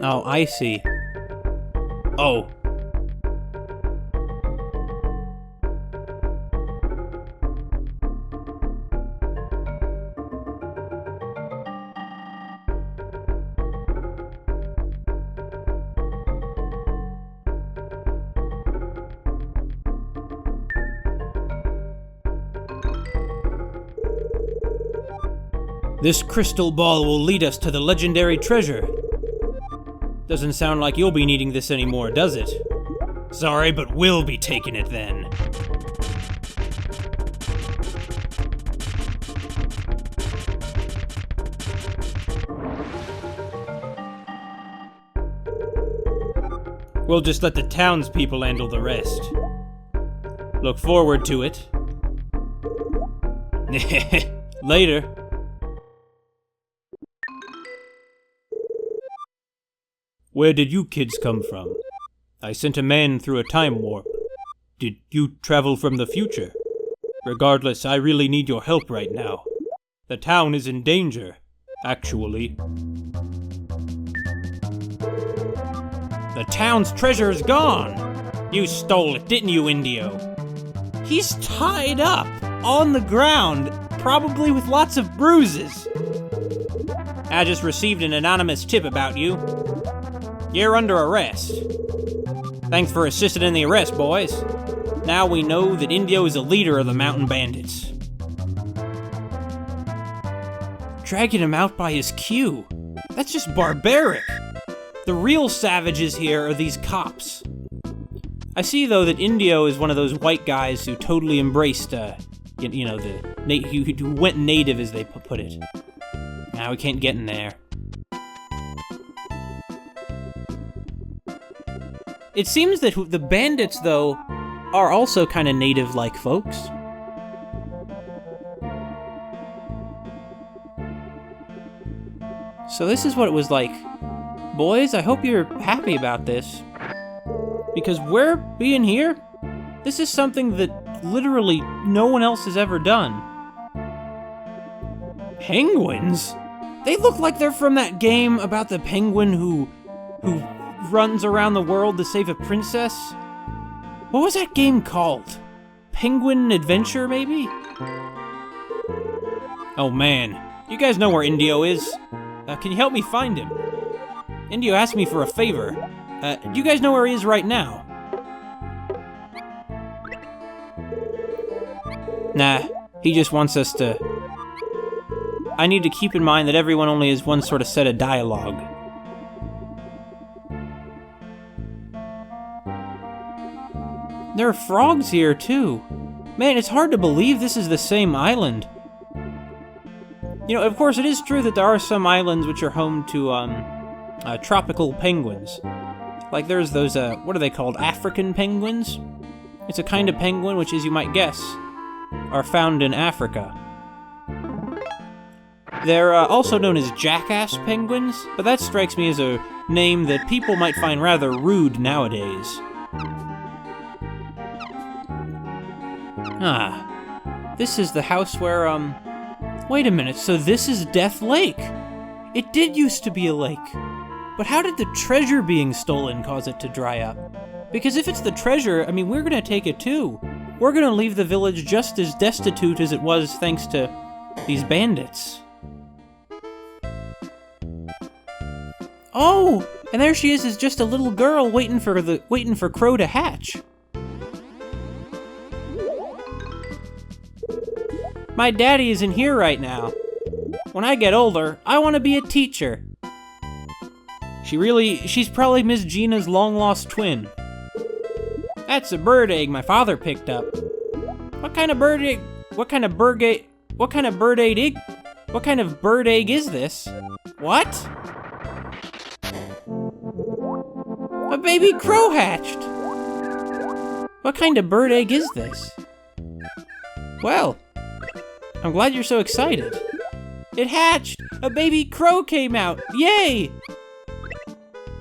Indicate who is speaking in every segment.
Speaker 1: Oh, I see. Oh. This crystal ball will lead us to the legendary treasure. Doesn't sound like you'll be needing this anymore, does it? Sorry, but we'll be taking it then. We'll just let the townspeople handle the rest. Look forward to it. Later. Where did you kids come from? I sent a man through a time warp. Did you travel from the future? Regardless, I really need your help right now. The town is in danger, actually. The town's treasure is gone! You stole it, didn't you, Indio? He's tied up, on the ground, probably with lots of bruises. I just received an anonymous tip about you. You're under arrest. Thanks for assisting in the arrest, boys. Now we know that Indio is the leader of the mountain bandits. Dragging him out by his queue. That's just barbaric. The real savages here are these cops. I see, though, that Indio is one of those white guys who totally embraced, who went native, as they put it. Now we can't get in there. It seems that the bandits, though, are also kind of native-like folks. So this is what it was like. Boys, I hope you're happy about this. Because we're being here, this is something that literally no one else has ever done. Penguins? They look like they're from that game about the penguin who runs around the world to save a princess. What was that game called? Penguin Adventure, maybe? Oh man, you guys know where Indio is. Can you help me find him? Indio asked me for a favor. Do you guys know where he is right now? Nah, he just wants us to... I need to keep in mind that everyone only has one sort of set of dialogue. There are frogs here, too. Man, it's hard to believe this is the same island. You know, of course, it is true that there are some islands which are home to, tropical penguins. Like there's those, what are they called? African penguins? It's a kind of penguin which, as you might guess, are found in Africa. They're also known as jackass penguins, but that strikes me as a name that people might find rather rude nowadays. Ah, this is the house where, wait a minute, so this is Death Lake. It did used to be a lake. But how did the treasure being stolen cause it to dry up? Because if it's the treasure, I mean, we're gonna take it too. We're gonna leave the village just as destitute as it was thanks to these bandits. Oh, and there she is just a little girl waiting for Crow to hatch. My daddy isn't here right now. When I get older, I want to be a teacher. She's probably Miss Gina's long-lost twin. That's a bird egg my father picked up. What kind of bird egg is this? What? A baby crow hatched! What kind of bird egg is this? Well, I'm glad you're so excited. It hatched! A baby crow came out! Yay!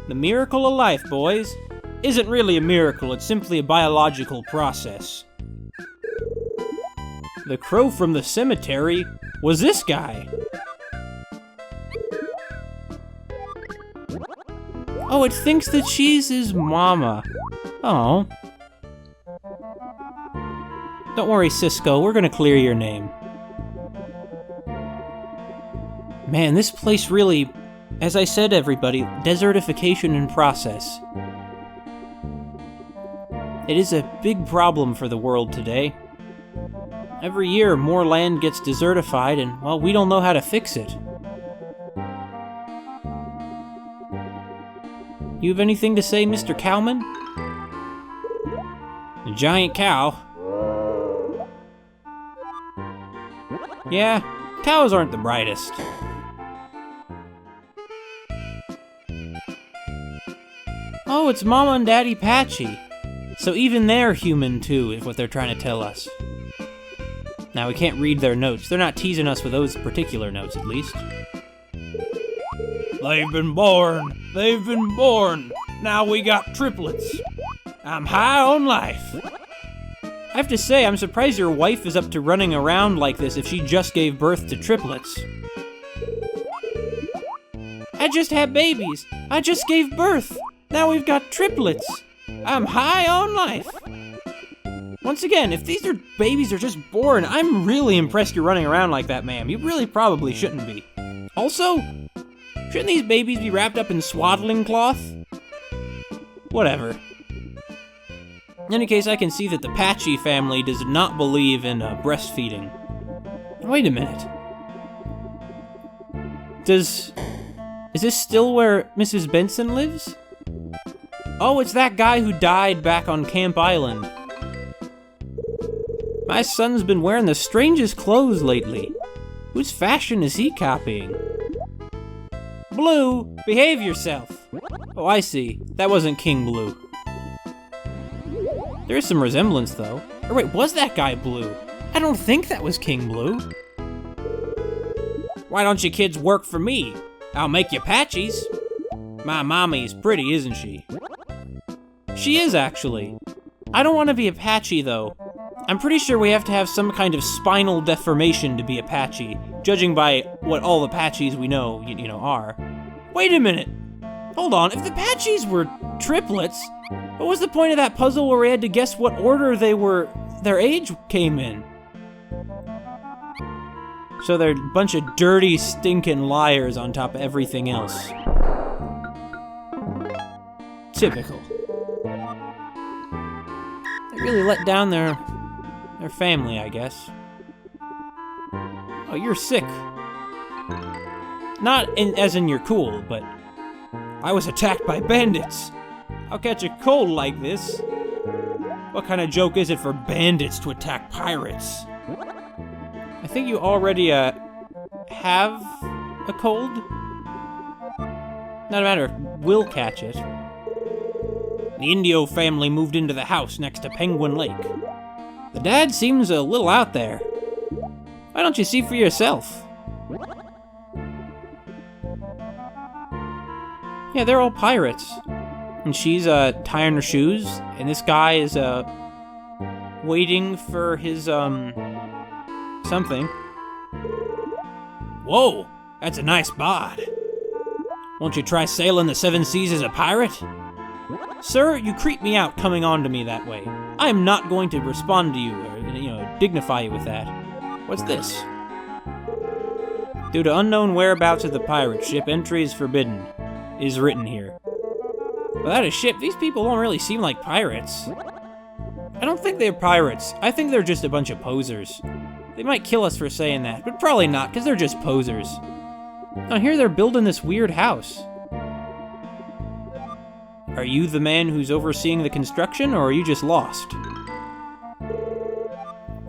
Speaker 1: The miracle of life, boys. Isn't really a miracle, it's simply a biological process. The crow from the cemetery was this guy. Oh, it thinks that she's his mama. Oh. Don't worry, Cisco, we're gonna clear your name. Man, this place really, as I said everybody, desertification in process. It is a big problem for the world today. Every year, more land gets desertified, and, well, we don't know how to fix it. You have anything to say, Mr. Cowman? A giant cow? Yeah, cows aren't the brightest. Oh, it's Mama and Daddy Patchy. So even they're human too, is what they're trying to tell us. Now, we can't read their notes. They're not teasing us with those particular notes, at least. They've been born. They've been born. Now we got triplets. I'm high on life. I have to say, I'm surprised your wife is up to running around like this if she just gave birth to triplets. I just had babies. I just gave birth. Now we've got triplets. I'm high on life. Once again, if these babies are just born, I'm really impressed you're running around like that, ma'am. You really probably shouldn't be. Also, shouldn't these babies be wrapped up in swaddling cloth? Whatever. In any case, I can see that the Patchy family does not believe in breastfeeding. Wait a minute. Is this still where Mrs. Benson lives? Oh, it's that guy who died back on Camp Island. My son's been wearing the strangest clothes lately. Whose fashion is he copying? Blue, behave yourself. Oh, I see. That wasn't King Blue. There is some resemblance, though. Or wait, was that guy Blue? I don't think that was King Blue. Why don't you kids work for me? I'll make you Patchies. My mommy's pretty, isn't she? She is, actually. I don't want to be a Patchy, though. I'm pretty sure we have to have some kind of spinal deformation to be a Patchy, judging by what all the Patchies we know, you know, are. Wait a minute. Hold on, if the Patchies were triplets, what was the point of that puzzle where we had to guess what order their age came in? So they're a bunch of dirty, stinking liars on top of everything else. Typical. They really let down their family, I guess. Oh, you're sick. Not as in you're cool, but I was attacked by bandits. I'll catch a cold like this. What kind of joke is it for bandits to attack pirates? I think you already, have a cold? Not a matter, we'll catch it. The Indio family moved into the house next to Penguin Lake. The dad seems a little out there. Why don't you see for yourself? Yeah, they're all pirates. And she's, tying her shoes, and this guy is, waiting for his, something. Whoa, that's a nice bod. Won't you try sailing the seven seas as a pirate? Sir, you creep me out coming on to me that way. I am not going to respond to you, or, dignify you with that. What's this? Due to unknown whereabouts of the pirate ship, entry is forbidden, is written here. Without a ship, these people don't really seem like pirates. I don't think they're pirates. I think they're just a bunch of posers. They might kill us for saying that, but probably not, because they're just posers. Now here they're building this weird house. Are you the man who's overseeing the construction, or are you just lost?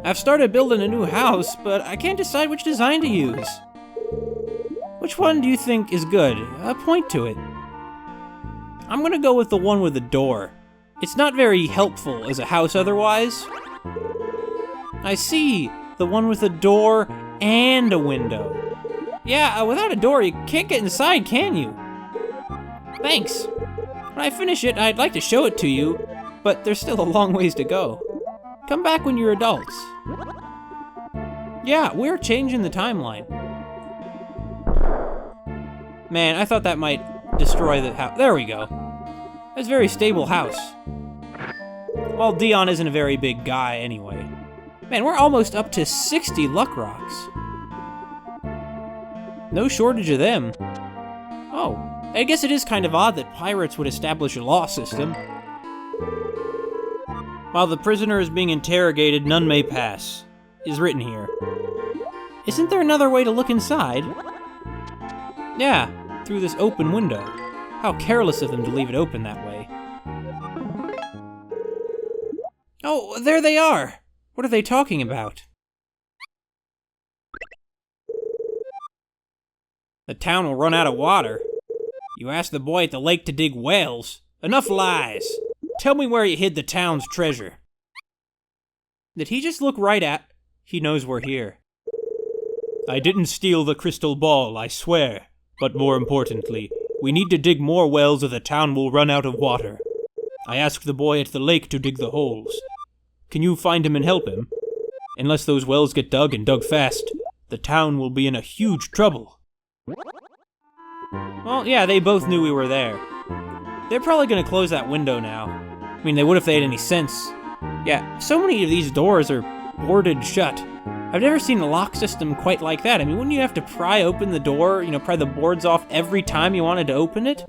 Speaker 1: I've started building a new house, but I can't decide which design to use. Which one do you think is good? Point to it. I'm gonna go with the one with the door. It's not very helpful as a house otherwise. I see, the one with a door and a window. Yeah, without a door, you can't get inside, can you? Thanks. When I finish it, I'd like to show it to you, but there's still a long ways to go. Come back when you're adults. Yeah, we're changing the timeline. Man, I thought that might destroy the house. There we go. That's a very stable house. Well, Dion isn't a very big guy anyway. Man, we're almost up to 60 luck rocks. No shortage of them. Oh, I guess it is kind of odd that pirates would establish a law system. While the prisoner is being interrogated, none may pass, is written here. Isn't there another way to look inside? Yeah, through this open window. How careless of them to leave it open that way. Oh, there they are! What are they talking about? The town will run out of water. You asked the boy at the lake to dig wells. Enough lies. Tell me where you hid the town's treasure. Did he just look right at... He knows we're here. I didn't steal the crystal ball, I swear. But more importantly, we need to dig more wells or the town will run out of water. I asked the boy at the lake to dig the holes. Can you find him and help him? Unless those wells get dug and dug fast, the town will be in a huge trouble. Well, yeah, they both knew we were there. They're probably gonna close that window now. I mean, they would if they had any sense. Yeah, so many of these doors are boarded shut. I've never seen a lock system quite like that. I mean, wouldn't you have to pry open the door, pry the boards off every time you wanted to open it?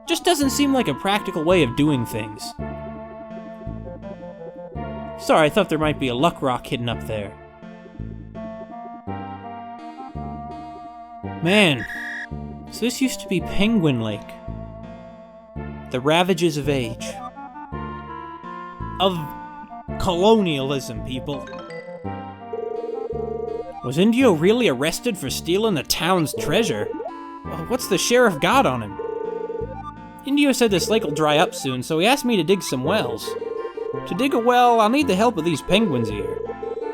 Speaker 1: Just doesn't seem like a practical way of doing things. Sorry, I thought there might be a luck rock hidden up there. Man, so this used to be Penguin Lake. The ravages of age. Of colonialism, people. Was Indio really arrested for stealing the town's treasure? Well, what's the sheriff got on him? Indio said this lake will dry up soon, so he asked me to dig some wells. To dig a well, I'll need the help of these penguins here.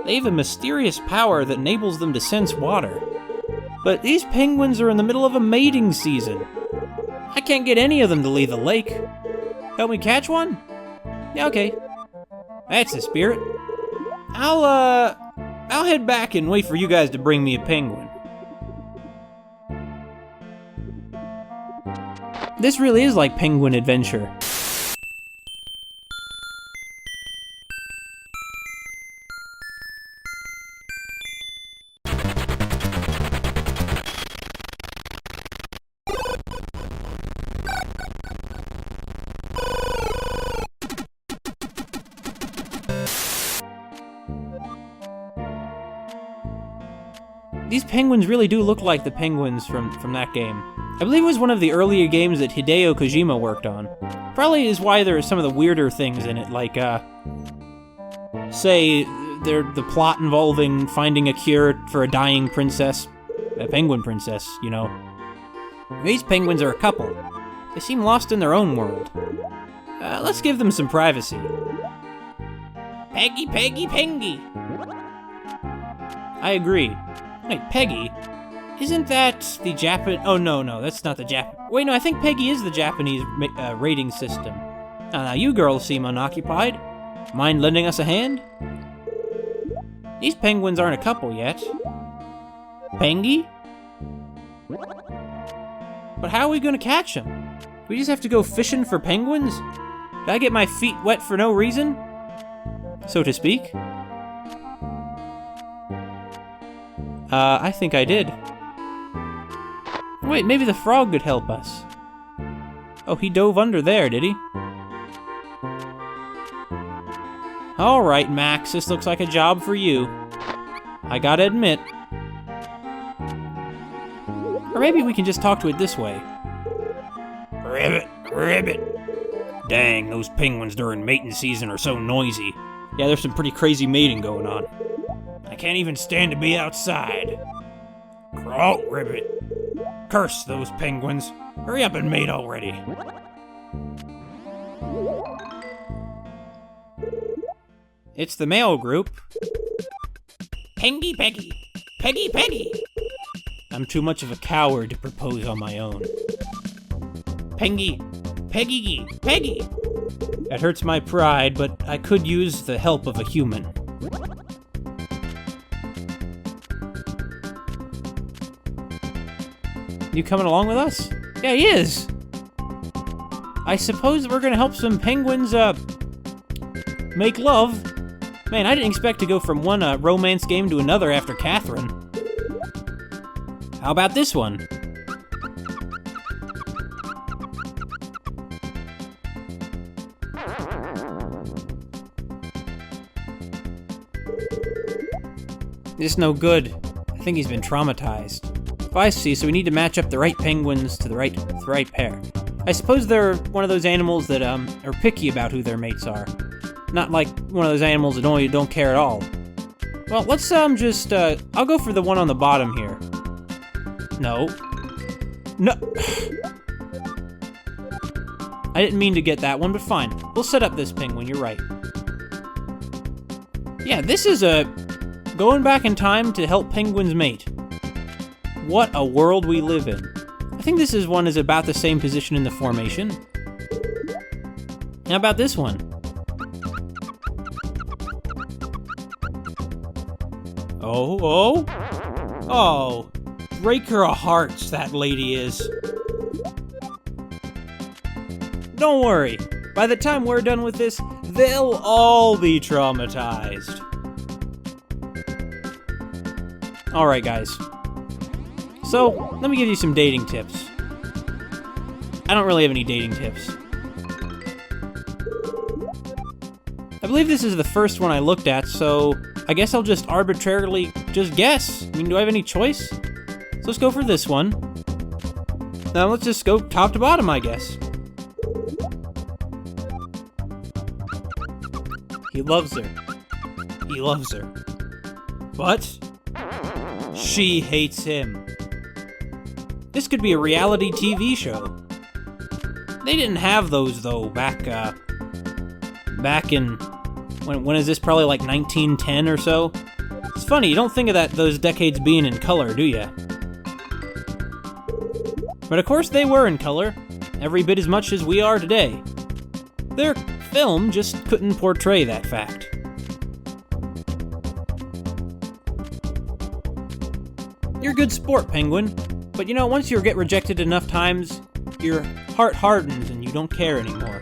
Speaker 1: They have a mysterious power that enables them to sense water. But these penguins are in the middle of a mating season. I can't get any of them to leave the lake. Help me catch one? Yeah, okay. That's the spirit. I'll head back and wait for you guys to bring me a penguin. This really is like Penguin Adventure. These penguins really do look like the penguins from that game. I believe it was one of the earlier games that Hideo Kojima worked on. Probably is why there are some of the weirder things in it, like, say, the plot involving finding a cure for a dying princess. A penguin princess, These penguins are a couple. They seem lost in their own world. Let's give them some privacy. Peggy, Peggy, Pengy! I agree. Wait, Peggy? Isn't that the Japan... Oh, no, that's not the Japan... Wait, no, I think Peggy is the Japanese rating system. Now, you girls seem unoccupied. Mind lending us a hand? These penguins aren't a couple yet. Pengy? But how are we gonna catch them? Do we just have to go fishing for penguins? Did I get my feet wet for no reason? So to speak? I think I did. Wait, maybe the frog could help us. Oh, he dove under there, did he? Alright, Max, this looks like a job for you. I gotta admit. Or maybe we can just talk to it this way. Ribbit, ribbit. Dang, those penguins during mating season are so noisy. Yeah, there's some pretty crazy mating going on. I can't even stand to be outside. Crawl, ribbit. Curse those penguins. Hurry up and mate already. It's the male group. Pengy, Peggy. Peggy, Peggy. I'm too much of a coward to propose on my own. Pengy. Peggy. Peggy. That hurts my pride, but I could use the help of a human. You coming along with us? Yeah, he is. I suppose we're gonna help some penguins, make love. Man, I didn't expect to go from one, romance game to another after Catherine. How about this one? This is no good. I think he's been traumatized. If I see, so we need to match up the right penguins to the right pair. I suppose they're one of those animals that, are picky about who their mates are. Not like one of those animals that don't care at all. Well, let's, I'll go for the one on the bottom here. No. No! I didn't mean to get that one, but fine. We'll set up this penguin, you're right. Yeah, this is going back in time to help penguins mate. What a world we live in. I think this one is about the same position in the formation. How about this one? Oh, breaker of hearts, that lady is. Don't worry, by the time we're done with this, they'll all be traumatized. Alright, guys. So, let me give you some dating tips. I don't really have any dating tips. I believe this is the first one I looked at, so I guess I'll just arbitrarily guess. I mean, do I have any choice? So let's go for this one. Now let's just go top to bottom, I guess. He loves her. He loves her. But she hates him. This could be a reality TV show. They didn't have those, though, back in... When is this? Probably like 1910 or so? It's funny, you don't think of those decades being in color, do ya? But of course they were in color, every bit as much as we are today. Their film just couldn't portray that fact. You're a good sport, Penguin. But you know, once you get rejected enough times, your heart hardens and you don't care anymore.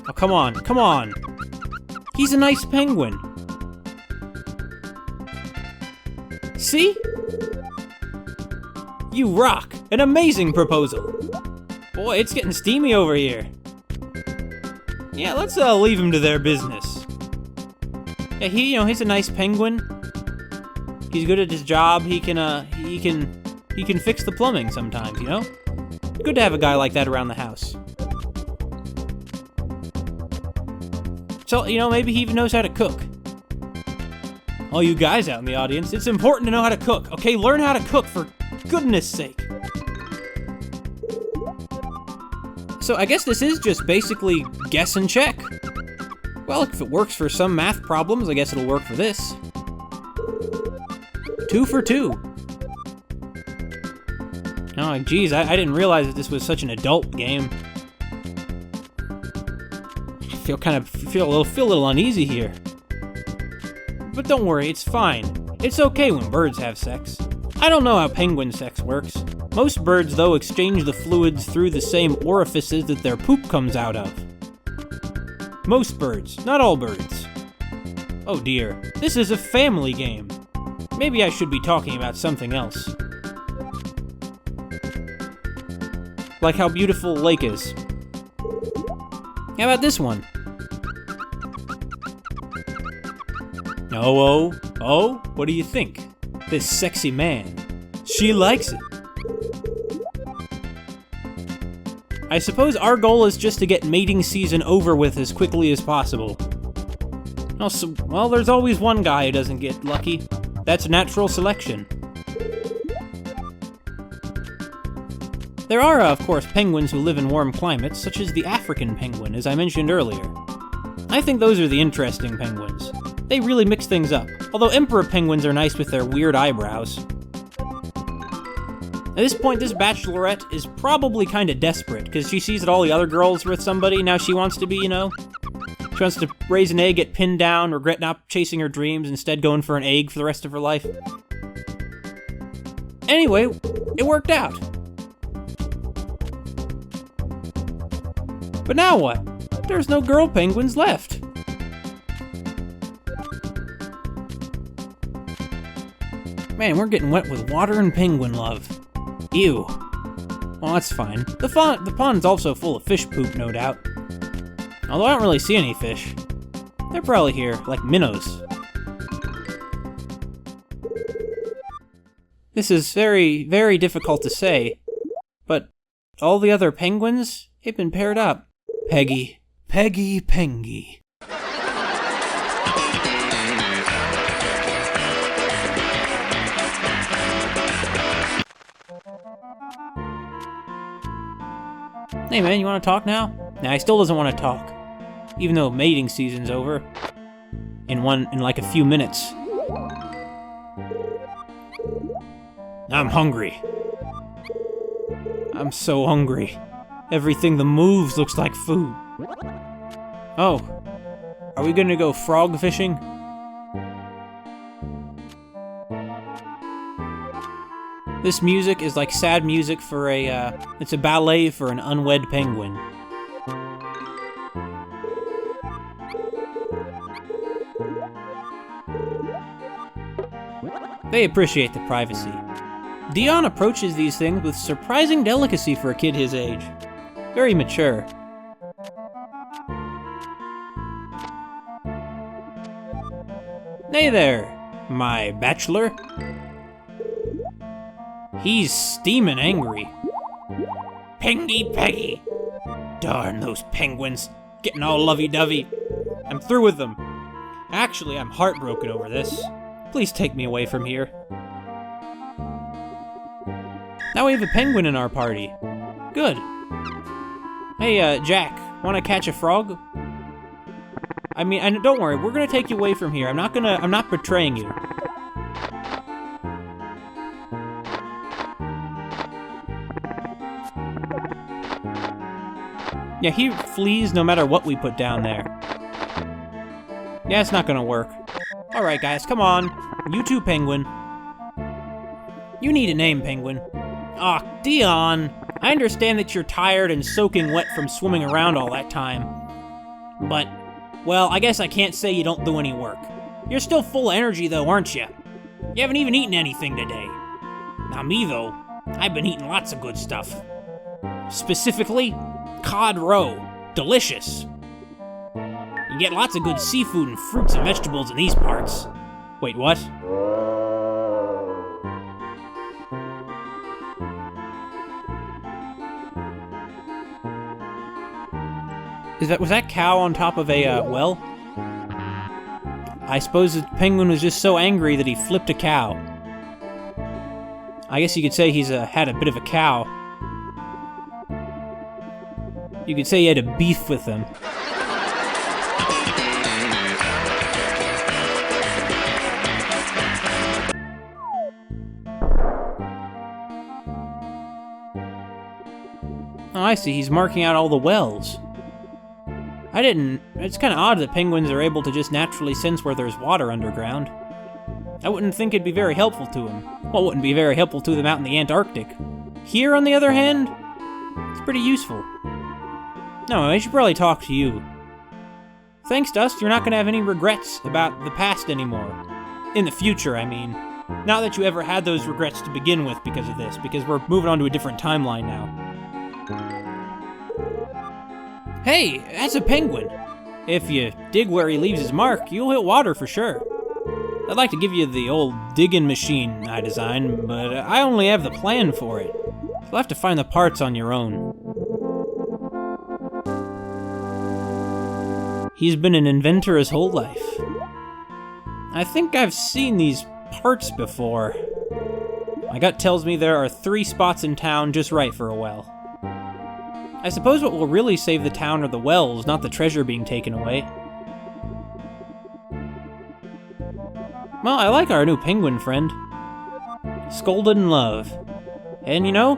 Speaker 1: Oh, come on, come on! He's a nice penguin. See? You rock! An amazing proposal! Boy, it's getting steamy over here. Yeah, let's leave him to their business. Yeah, he's a nice penguin. He's good at his job. He can fix the plumbing sometimes, you know? Good to have a guy like that around the house. So, maybe he even knows how to cook. All you guys out in the audience, it's important to know how to cook, okay? Learn how to cook, for goodness sake. So I guess this is just basically guess and check. Well, if it works for some math problems, I guess it'll work for this. 2 for 2. Oh, geez, I didn't realize that this was such an adult game. I feel a little uneasy here. But don't worry, it's fine. It's okay when birds have sex. I don't know how penguin sex works. Most birds, though, exchange the fluids through the same orifices that their poop comes out of. Most birds, not all birds. Oh dear, this is a family game. Maybe I should be talking about something else. Like how beautiful the lake is. How about this one? Oh, what do you think? This sexy man. She likes it. I suppose our goal is just to get mating season over with as quickly as possible. Also, well, there's always one guy who doesn't get lucky. That's natural selection. There are, of course, penguins who live in warm climates, such as the African penguin, as I mentioned earlier. I think those are the interesting penguins. They really mix things up, although emperor penguins are nice with their weird eyebrows. At this point, this bachelorette is probably kinda desperate, because she sees that all the other girls are with somebody, now she wants to be, she wants to raise an egg, get pinned down, regret not chasing her dreams, instead going for an egg for the rest of her life. Anyway, it worked out. But now what? There's no girl penguins left. Man, we're getting wet with water and penguin love. Ew. Well, that's fine. The pond's also full of fish poop, no doubt. Although I don't really see any fish. They're probably here, like minnows. This is very, very difficult to say, but all the other penguins, they've been paired up. Peggy, Peggy, Pengy. Hey man, you want to talk now? Nah, he still doesn't want to talk. Even though mating season's over. In like a few minutes. I'm hungry. I'm so hungry. Everything that moves looks like food. Oh. Are we gonna go frog fishing? This music is like sad music for it's a ballet for an unwed penguin. They appreciate the privacy. Dion approaches these things with surprising delicacy for a kid his age. Very mature. Hey there, my bachelor. He's steaming angry. Pengy Peggy! Darn those penguins, getting all lovey-dovey. I'm through with them. Actually, I'm heartbroken over this. Please take me away from here. Now we have a penguin in our party. Good. Hey, Jack, wanna catch a frog? I mean, and don't worry, we're gonna take you away from here. I'm not betraying you. Yeah, he flees no matter what we put down there. Yeah, it's not gonna work. Alright guys, come on. You too, Penguin. You need a name, Penguin. Aw, Dion. I understand that you're tired and soaking wet from swimming around all that time. But, well, I guess I can't say you don't do any work. You're still full of energy though, aren't you? You haven't even eaten anything today. Now me though, I've been eating lots of good stuff. Specifically, cod roe. Delicious. You get lots of good seafood and fruits and vegetables in these parts. Wait, what? Was that cow on top of a, well? I suppose the penguin was just so angry that he flipped a cow. I guess you could say he's had a bit of a cow. You could say he had a beef with them. Oh, I see. He's marking out all the wells. It's kind of odd that penguins are able to just naturally sense where there's water underground. I wouldn't think it'd be very helpful to them. Well, it wouldn't be very helpful to them out in the Antarctic. Here, on the other hand, it's pretty useful. No, I should probably talk to you. Thanks, Dust, you're not going to have any regrets about the past anymore. In the future, I mean. Not that you ever had those regrets to begin with because of this, because we're moving on to a different timeline now. Hey, that's a penguin. If you dig where he leaves his mark, you'll hit water for sure. I'd like to give you the old digging machine I designed, but I only have the plan for it. You'll have to find the parts on your own. He's been an inventor his whole life. I think I've seen these parts before. My gut tells me there are 3 spots in town just right for a well. I suppose what will really save the town are the wells, not the treasure being taken away. Well, I like our new penguin friend. Scolded in love. And you know,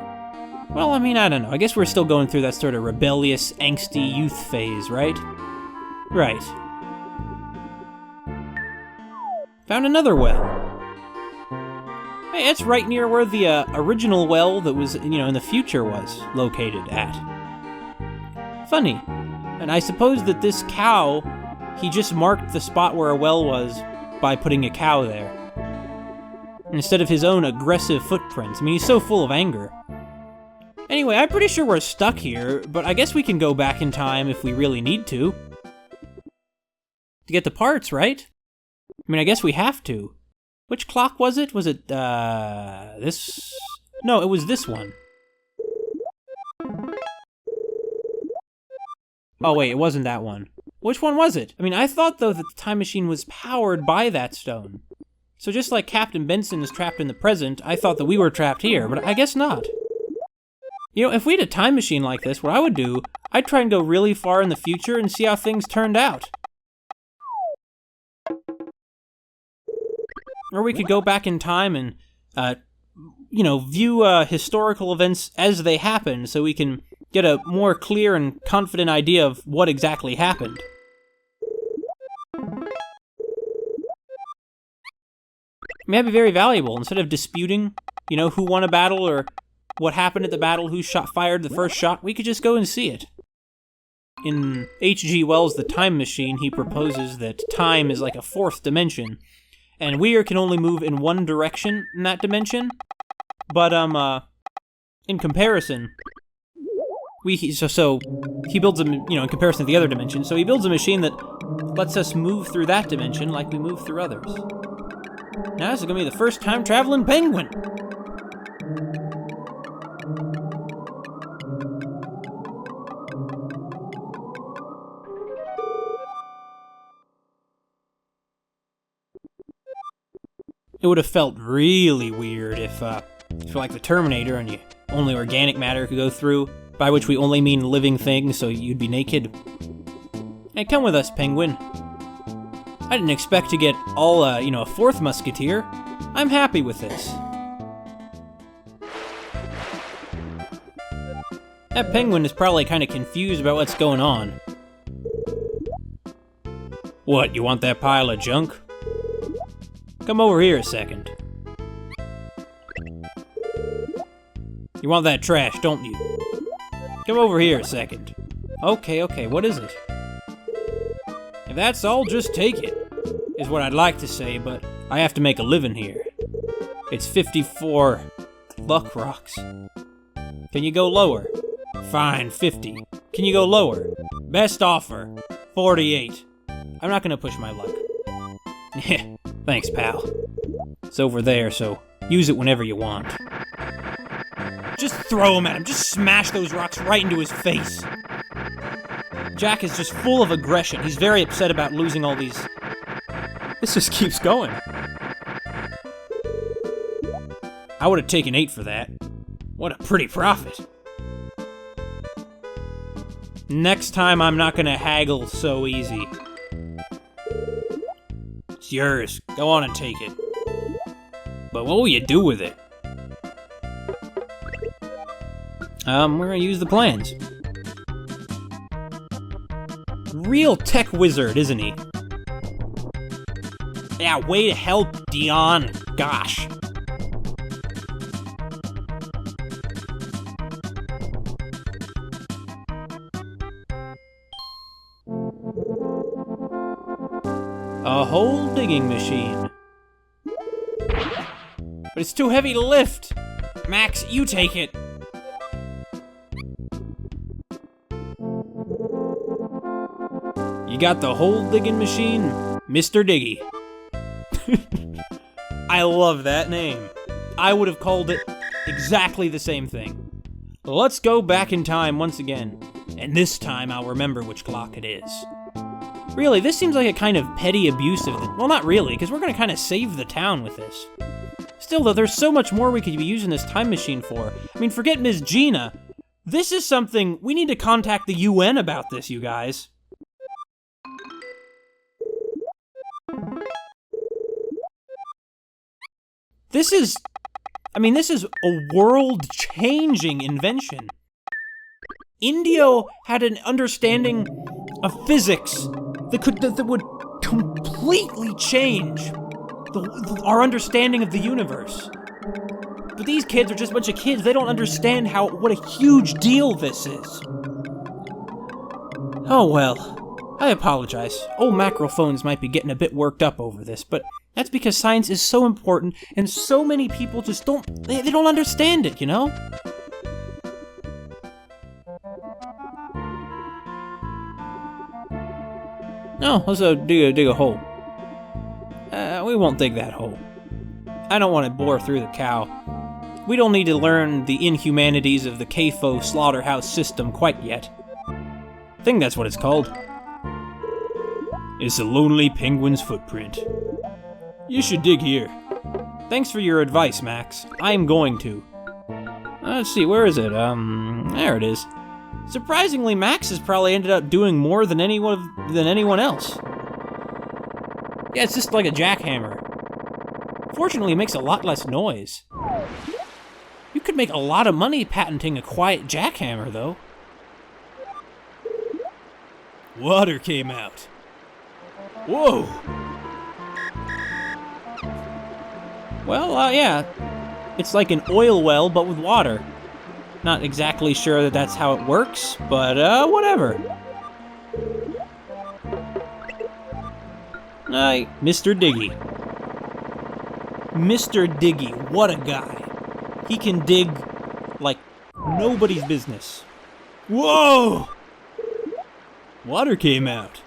Speaker 1: well, I mean, I don't know. I guess we're still going through that sort of rebellious, angsty youth phase, right? Right. Found another well. Hey, it's right near where the original well that was, in the future was located at. Funny. And I suppose that this cow, he just marked the spot where a well was by putting a cow there, instead of his own aggressive footprints. I mean, he's so full of anger. Anyway, I'm pretty sure we're stuck here, but I guess we can go back in time if we really need to. To get the parts, right? I mean, I guess we have to. Which clock was it? Was it, this? No, it was this one. Oh wait, it wasn't that one. Which one was it? I mean, I thought, though, that the time machine was powered by that stone. So just like Captain Benson is trapped in the present, I thought that we were trapped here, but I guess not. You know, if we had a time machine like this, what I would do, I'd try and go really far in the future and see how things turned out. Or we could go back in time and, you know, view historical events as they happen so we can get a more clear and confident idea of what exactly happened. I mean, that'd be very valuable. Instead of disputing, you know, who won a battle or what happened at the battle, who fired the first shot, we could just go and see it. In H.G. Wells' The Time Machine, he proposes that time is like a fourth dimension, and we can only move in one direction in that dimension. But, in comparison, so he builds in comparison to the other dimension, so he builds a machine that lets us move through that dimension like we move through others. Now this is gonna be the first time traveling penguin. It would have felt really weird if you're like the Terminator and only organic matter could go through, by which we only mean living things, so you'd be naked. Hey, come with us, penguin. I didn't expect to get all, a fourth musketeer. I'm happy with this. That penguin is probably kind of confused about what's going on. What, you want that pile of junk? Come over here a second. You want that trash, don't you? Come over here a second. Okay, what is it? If that's all, just take it, is what I'd like to say, but I have to make a living here. It's 54 luck rocks. Can you go lower? Fine, 50. Can you go lower? Best offer, 48. I'm not gonna push my luck. Thanks, pal. It's over there, so use it whenever you want. Just throw them at him. Just smash those rocks right into his face. Jack is just full of aggression. He's very upset about losing all these. This just keeps going. I would have taken 8 for that. What a pretty profit. Next time, I'm not gonna haggle so easy. It's yours. Go on and take it. But what will you do with it? We're gonna use the plans. Real tech wizard, isn't he? Yeah, way to help, Dion. Gosh. A hole digging machine. But it's too heavy to lift. Max, you take it. You got the hole digging machine, Mr. Diggy. I love that name. I would have called it exactly the same thing. Let's go back in time once again, and this time I'll remember which clock it is. Really, this seems like a kind of petty abuse of the... Well, not really, because we're going to kind of save the town with this. Still, though, there's so much more we could be using this time machine for. I mean, forget Ms. Gina. This is something... We need to contact the UN about this, you guys. This is a world-changing invention. Indio had an understanding of physics that would completely change our understanding of the universe. But these kids are just a bunch of kids. They don't understand what a huge deal this is. Oh well, I apologize. Old Mackerel phones might be getting a bit worked up over this, but that's because science is so important and so many people just they don't understand it, you know? No, let's dig a hole. We won't dig that hole. I don't want to bore through the cow. We don't need to learn the inhumanities of the CAFO slaughterhouse system quite yet. I think that's what it's called. It's a lonely penguin's footprint. You should dig here. Thanks for your advice, Max. I am going to. Let's see, where is it? There it is. Surprisingly, Max has probably ended up doing more than anyone else. Yeah, it's just like a jackhammer. Fortunately, it makes a lot less noise. You could make a lot of money patenting a quiet jackhammer, though. Water came out. Whoa! Well, yeah. It's like an oil well, but with water. Not exactly sure that that's how it works, but, whatever. Mr. Diggy. Mr. Diggy, what a guy. He can dig like nobody's business. Whoa! Water came out.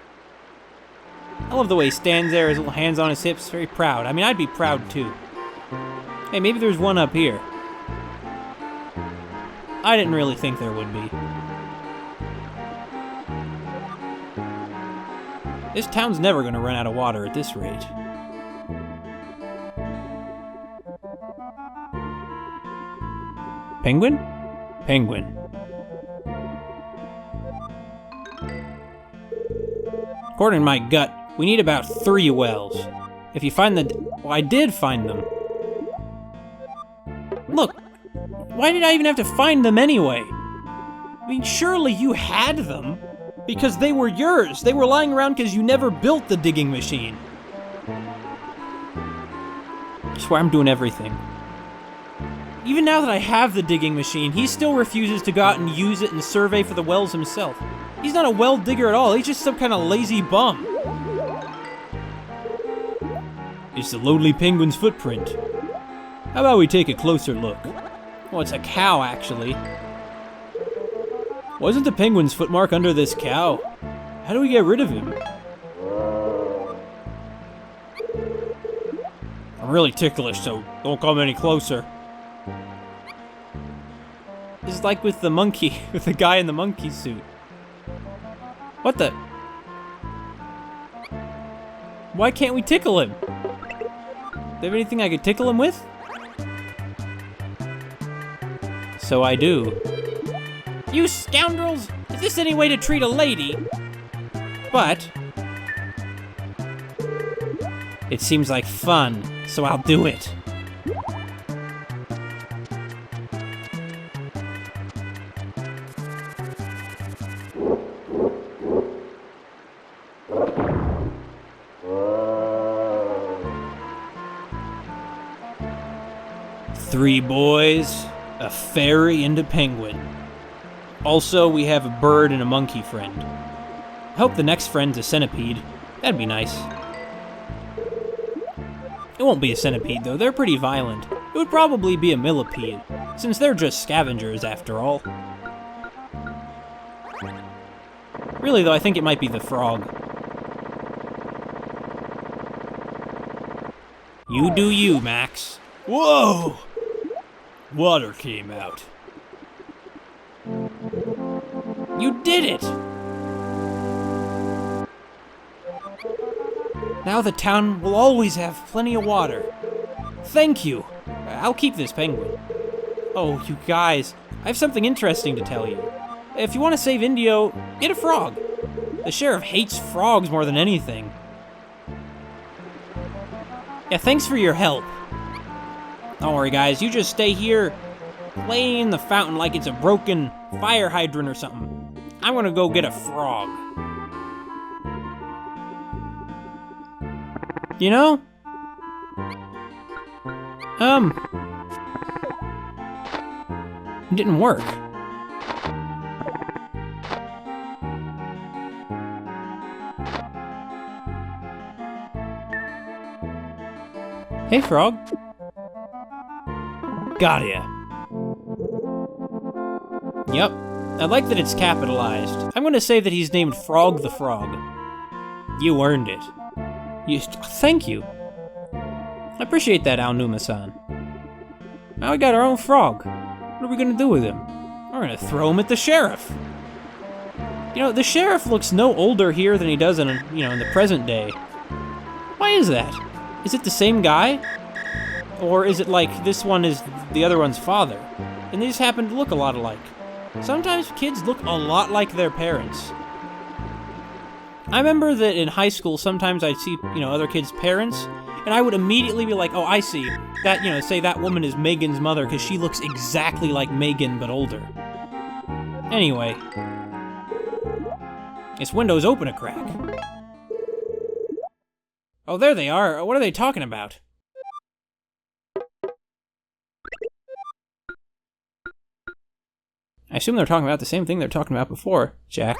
Speaker 1: I love the way he stands there, his little hands on his hips, very proud. I mean, I'd be proud too. Hey, maybe there's one up here. I didn't really think there would be. This town's never gonna run out of water at this rate. Penguin? Penguin. According to my gut, we need about 3 wells. If you find well, I did find them. Look, why did I even have to find them anyway? I mean, surely you had them, because they were yours. They were lying around because you never built the digging machine. I swear I'm doing everything. Even now that I have the digging machine, he still refuses to go out and use it and survey for the wells himself. He's not a well digger at all, he's just some kind of lazy bum. It's the lonely penguin's footprint. How about we take a closer look? Oh, it's a cow, actually. Wasn't the penguin's footmark under this cow? How do we get rid of him? I'm really ticklish, so don't come any closer. This is like with the monkey, with the guy in the monkey suit. What the? Why can't we tickle him? Do you have anything I could tickle him with? So I do. You scoundrels! Is this any way to treat a lady? But it seems like fun, so I'll do it. Three boys, a fairy, and a penguin. Also, we have a bird and a monkey friend. I hope the next friend's a centipede. That'd be nice. It won't be a centipede, though. They're pretty violent. It would probably be a millipede, since they're just scavengers, after all. Really, though, I think it might be the frog. You do you, Max. Whoa! Water came out. You did it! Now the town will always have plenty of water. Thank you. I'll keep this penguin. Oh, you guys, I have something interesting to tell you. If you want to save Indio, get a frog. The sheriff hates frogs more than anything. Yeah, thanks for your help. Don't worry, guys. You just stay here playing in the fountain like it's a broken fire hydrant or something. I'm gonna go get a frog. You know? It didn't work. Hey, Frog. Got ya. Yep. I like that it's capitalized. I'm gonna say that he's named Frog the Frog. You earned it. Thank you. I appreciate that, Aonuma-san. Now we got our own frog. What are we gonna do with him? We're gonna throw him at the sheriff. You know, the sheriff looks no older here than he does in the present day. Why is that? Is it the same guy? Or is it like this one is the other one's father? And they just happen to look a lot alike. Sometimes kids look a lot like their parents. I remember that in high school, sometimes I'd see, other kids' parents, and I would immediately be like, oh, I see. That, say that woman is Megan's mother because she looks exactly like Megan, but older. Anyway. This window's open a crack. Oh, there they are. What are they talking about? I assume they're talking about the same thing they're talking about before, Jack.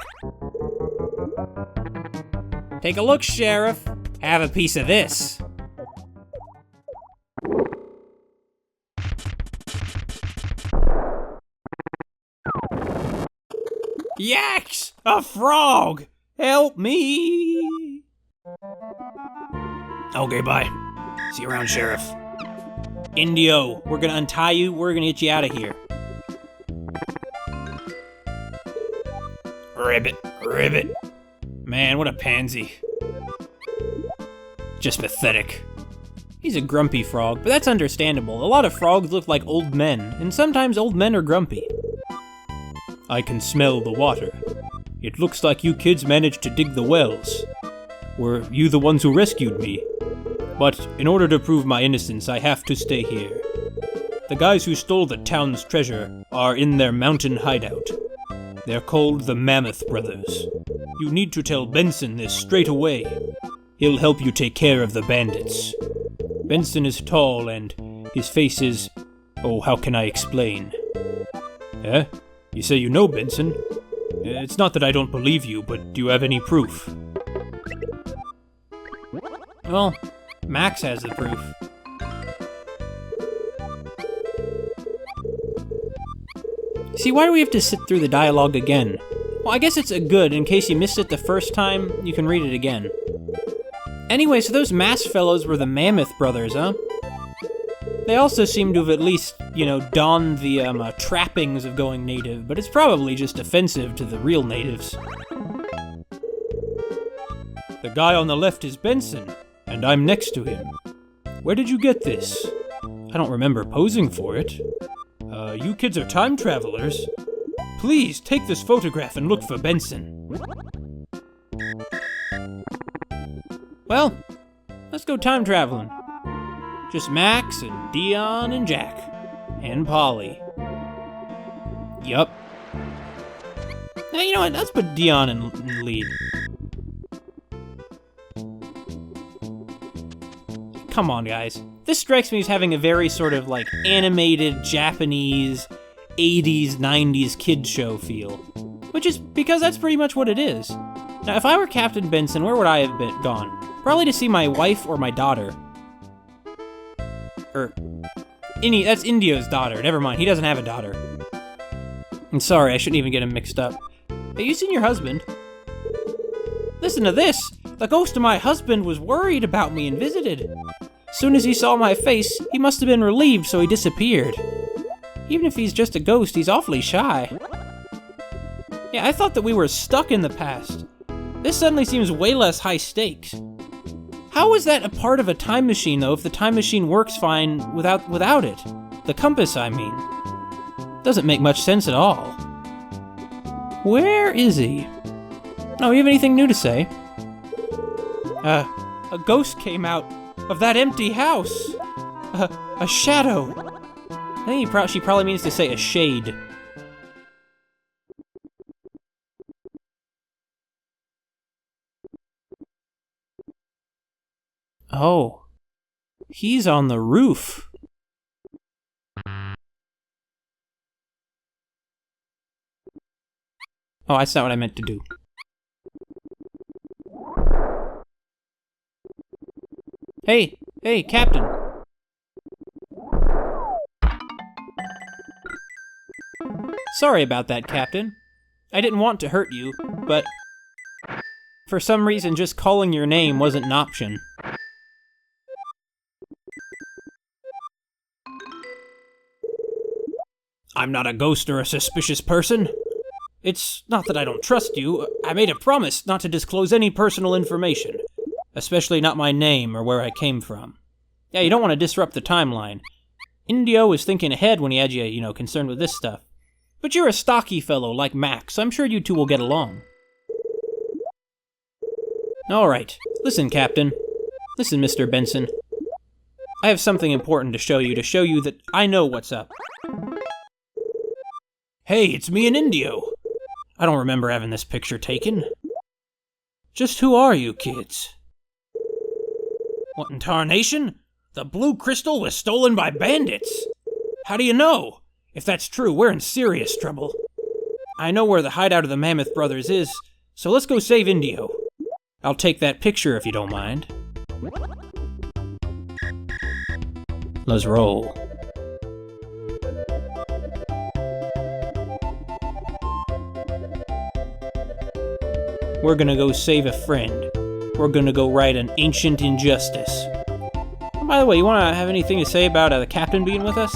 Speaker 1: Take a look, Sheriff. Have a piece of this. Yaks! A frog! Help me! Okay, bye. See you around, Sheriff. Indio, we're gonna untie you, we're gonna get you out of here. Ribbit, ribbit. Man, what a pansy. Just pathetic. He's a grumpy frog, but that's understandable. A lot of frogs look like old men, and sometimes old men are grumpy. I can smell the water. It looks like you kids managed to dig the wells. Were you the ones who rescued me? But in order to prove my innocence, I have to stay here. The guys who stole the town's treasure are in their mountain hideout. They're called the Mammoth brothers. You need to tell Benson this straight away. He'll help you take care of the bandits. Benson is tall and his face is... Oh, how can I explain? Eh? You say you know Benson? It's not that I don't believe you, but do you have any proof? Well, Max has the proof. See, why do we have to sit through the dialogue again? Well, I guess it's a good, in case you missed it the first time, you can read it again. Anyway, so those masked fellows were the Mammoth brothers, huh? They also seem to have at least, donned the trappings of going native, but it's probably just offensive to the real natives. The guy on the left is Benson, and I'm next to him. Where did you get this? I don't remember posing for it. You kids are time travelers. Please, take this photograph and look for Benson. Well, let's go time traveling. Just Max and Dion and Jack. And Polly. Yup. Now, you know what? Let's put Dion in lead. Come on, guys. This strikes me as having a very sort of, animated, Japanese, 80s, 90s kid show feel. Which is because that's pretty much what it is. Now, if I were Captain Benson, where would I have gone? Probably to see my wife or my daughter. That's Indio's daughter. Never mind, he doesn't have a daughter. I'm sorry, I shouldn't even get him mixed up. Have you seen your husband? Listen to this! The ghost of my husband was worried about me and visited. Soon as he saw my face, he must have been relieved, so he disappeared. Even if he's just a ghost, he's awfully shy. Yeah, I thought that we were stuck in the past. This suddenly seems way less high stakes. How is that a part of a time machine, though, if the time machine works fine without it? The compass, I mean. Doesn't make much sense at all. Where is he? Oh, you have anything new to say? A ghost came out of that empty house. A shadow. I think she probably means to say a shade. Oh. He's on the roof. Oh, that's not what I meant to do. Hey, Captain. Sorry about that, Captain. I didn't want to hurt you, but for some reason just calling your name wasn't an option. I'm not a ghost or a suspicious person. It's not that I don't trust you. I made a promise not to disclose any personal information, especially not my name or where I came from. Yeah, you don't want to disrupt the timeline. Indio was thinking ahead when he had you, concerned with this stuff. But you're a stocky fellow like Max, so I'm sure you two will get along. Alright, listen, Captain. Listen, Mr. Benson. I have something important to show you that I know what's up. Hey, it's me and Indio. I don't remember having this picture taken. Just who are you, kids? What in tarnation? The blue crystal was stolen by bandits. How do you know? If that's true, we're in serious trouble. I know where the hideout of the Mammoth brothers is, so let's go save Indio. I'll take that picture if you don't mind. Let's roll. We're gonna go save a friend. We're gonna go right an ancient injustice. Oh, by the way, you wanna have anything to say about the captain being with us?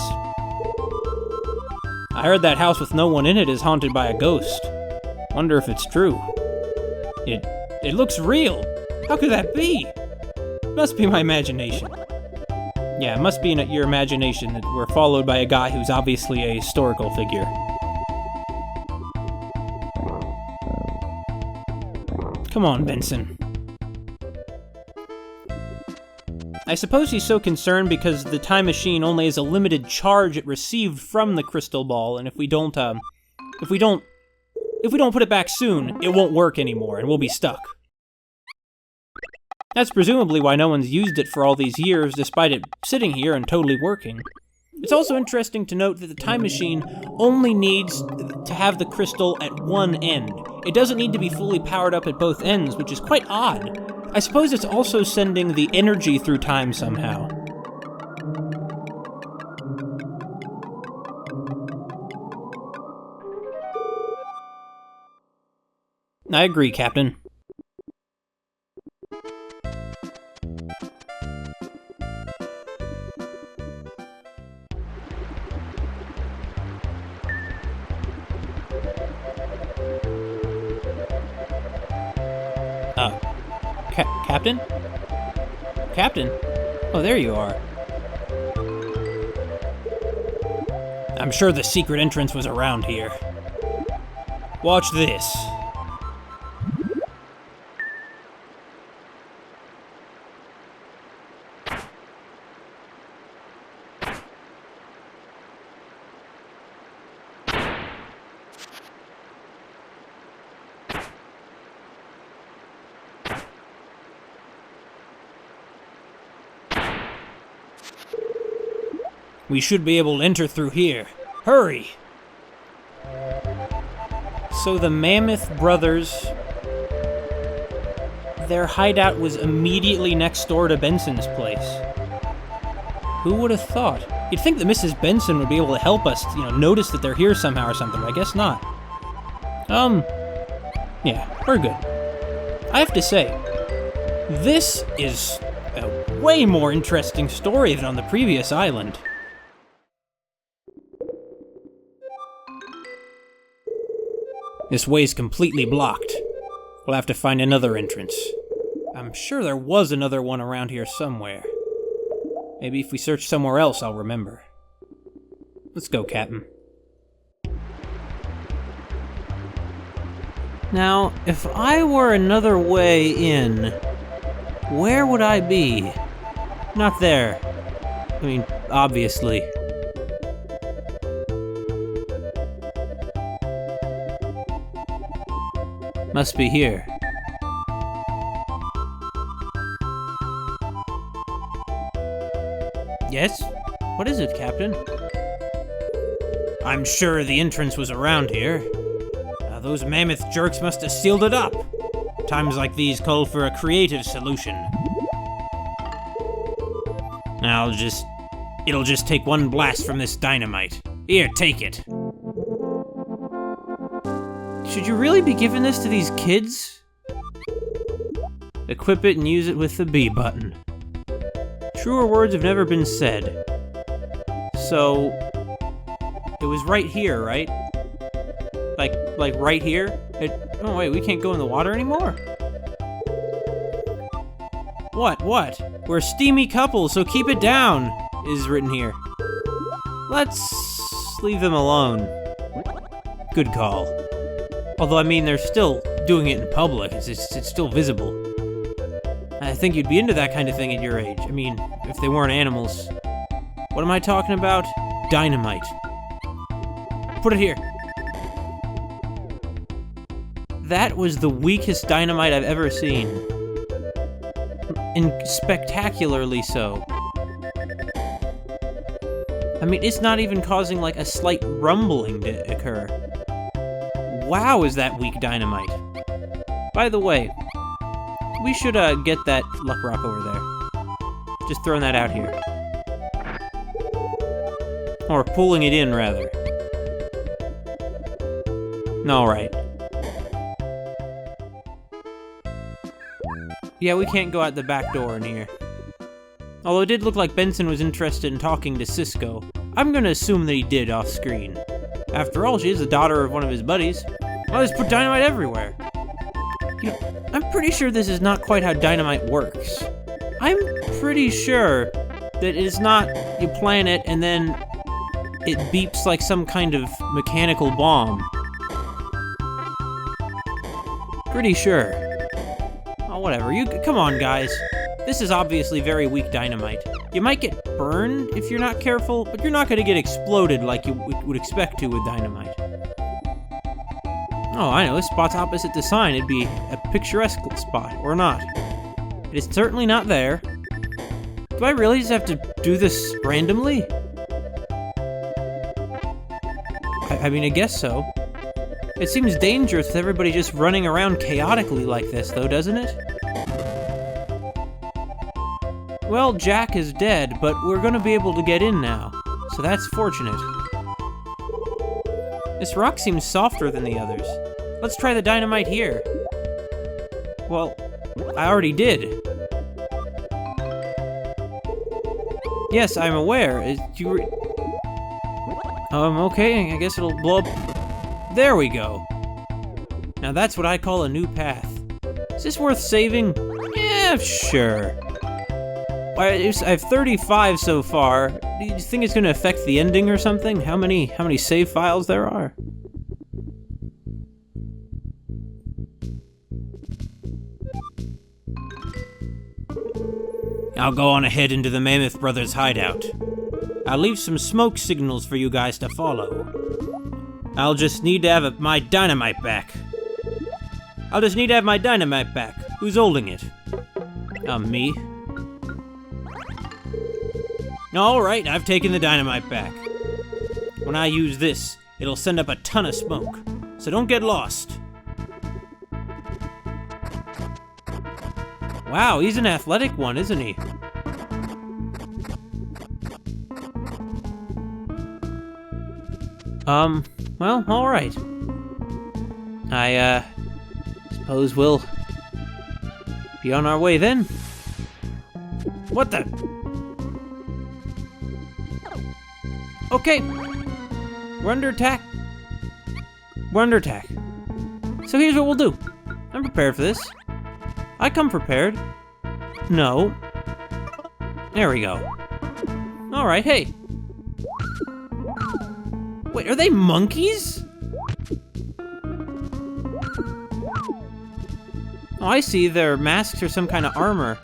Speaker 1: I heard that house with no one in it is haunted by a ghost. Wonder if it's true. It looks real. How could that be? Must be my imagination. Yeah, it must be your imagination that we're followed by a guy who's obviously a historical figure. Come on, Benson. I suppose he's so concerned because the time machine only has a limited charge it received from the crystal ball, and if we don't put it back soon, it won't work anymore, and we'll be stuck. That's presumably why no one's used it for all these years, despite it sitting here and totally working. It's also interesting to note that the time machine only needs to have the crystal at one end. It doesn't need to be fully powered up at both ends, which is quite odd. I suppose it's also sending the energy through time somehow. I agree, Captain. Captain? Captain? Oh, there you are. I'm sure the secret entrance was around here. Watch this. We should be able to enter through here. Hurry! So the Mammoth brothers, their hideout was immediately next door to Benson's place. Who would have thought? You'd think that Mrs. Benson would be able to help us, notice that they're here somehow or something, but I guess not. Yeah, we're good. I have to say, this is a way more interesting story than on the previous island. This way's completely blocked. We'll have to find another entrance. I'm sure there was another one around here somewhere. Maybe if we search somewhere else, I'll remember. Let's go, Captain. Now, if I were another way in, where would I be? Not there. I mean, obviously. Must be here. Yes? What is it, Captain? I'm sure the entrance was around here. Those mammoth jerks must have sealed it up. Times like these call for a creative solution. It'll just take one blast from this dynamite. Here, take it. Should you really be giving this to these kids? Equip it and use it with the B button. Truer words have never been said. So, it was right here, right? Like right here? Oh wait, we can't go in the water anymore? What? We're a steamy couple, so keep it down, is written here. Let's leave them alone. Good call. Although, I mean, they're still doing it in public. It's still visible. I think you'd be into that kind of thing at your age. I mean, if they weren't animals. What am I talking about? Dynamite. Put it here. That was the weakest dynamite I've ever seen. And spectacularly so. I mean, it's not even causing, like, a slight rumbling to occur. Wow, is that weak dynamite. By the way, we should, get that luck rock over there. Just throwing that out here. Or pulling it in, rather. Alright. Yeah, we can't go out the back door in here. Although it did look like Benson was interested in talking to Cisco. I'm gonna assume that he did off-screen. After all, she is the daughter of one of his buddies. I'll just put dynamite everywhere. You know, I'm pretty sure this is not quite how dynamite works. I'm pretty sure that it is not you plant it and then it beeps like some kind of mechanical bomb. Pretty sure. Oh, whatever. Come on, guys. This is obviously very weak dynamite. You might get burned if you're not careful, but you're not going to get exploded like you would expect to with dynamite. Oh, I know. This spot's opposite the sign. It'd be a picturesque spot, or not. It is certainly not there. Do I really just have to do this randomly? I mean, I guess so. It seems dangerous with everybody just running around chaotically like this, though, doesn't it? Well, Jack is dead, but we're gonna be able to get in now, so that's fortunate. This rock seems softer than the others. Let's try the dynamite here. Well, I already did. Yes, I'm aware. Okay, I guess it'll blow up. There we go. Now that's what I call a new path. Is this worth saving? Yeah, sure. I have 35 so far. Do you think it's gonna affect the ending or something? How many save files there are? I'll go on ahead into the Mammoth Brothers' hideout. I'll leave some smoke signals for you guys to follow. I'll just need to have my dynamite back. Who's holding it? Me. Alright, I've taken the dynamite back. When I use this, it'll send up a ton of smoke, so don't get lost. Wow, he's an athletic one, isn't he? Well, alright. I, suppose we'll be on our way then. What the? Okay. We're under attack. So here's what we'll do. I'm prepared for this. I come prepared. No. There we go. Alright, hey. Wait, are they monkeys? Oh, I see. Their masks are some kind of armor.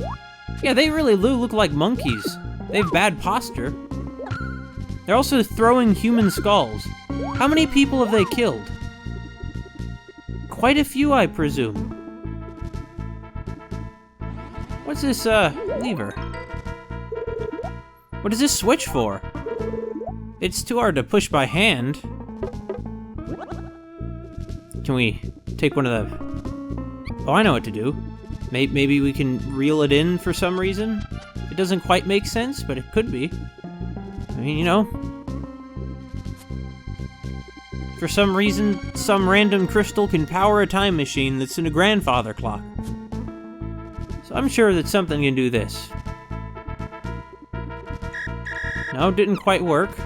Speaker 1: Yeah, they really do look like monkeys. They have bad posture. They're also throwing human skulls. How many people have they killed? Quite a few, I presume. What's this, lever? What is this switch for? It's too hard to push by hand. Can we take one of the... Oh, I know what to do. Maybe we can reel it in for some reason? It doesn't quite make sense, but it could be. I mean, you know. For some reason, some random crystal can power a time machine that's in a grandfather clock. So I'm sure that something can do this. No, didn't quite work.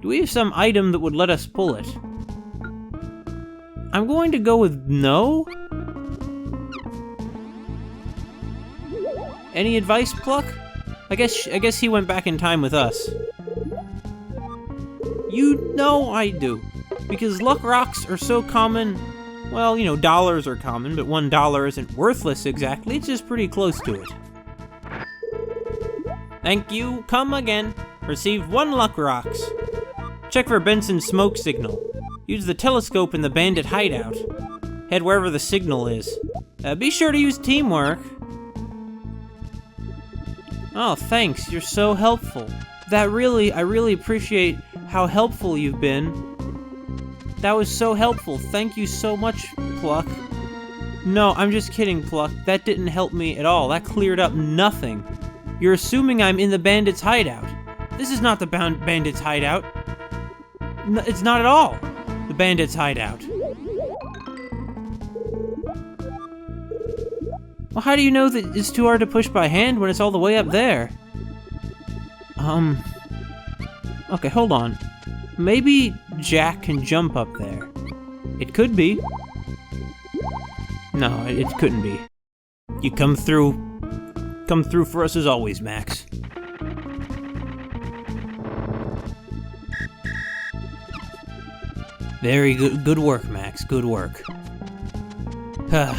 Speaker 1: Do we have some item that would let us pull it? I'm going to go with no. Any advice, Pluck? I guess he went back in time with us. You know I do. Because luck rocks are so common. Well, you know, dollars are common, but $1 isn't worthless exactly. It's just pretty close to it. Thank you. Come again. Receive 1 luck rocks. Check for Benson's smoke signal. Use the telescope in the bandit hideout. Head wherever the signal is. Be sure to use teamwork. Oh, thanks. You're so helpful. I really appreciate how helpful you've been. That was so helpful. Thank you so much, Pluck. No, I'm just kidding, Pluck. That didn't help me at all. That cleared up nothing. You're assuming I'm in the bandit's hideout. This is not the bandit's hideout. No, it's not at all the bandit's hideout. Well, how do you know that it's too hard to push by hand when it's all the way up there? Okay, hold on. Maybe Jack can jump up there. It could be. No, it couldn't be. You come through for us as always, Max. Very good work, Max. Good work. I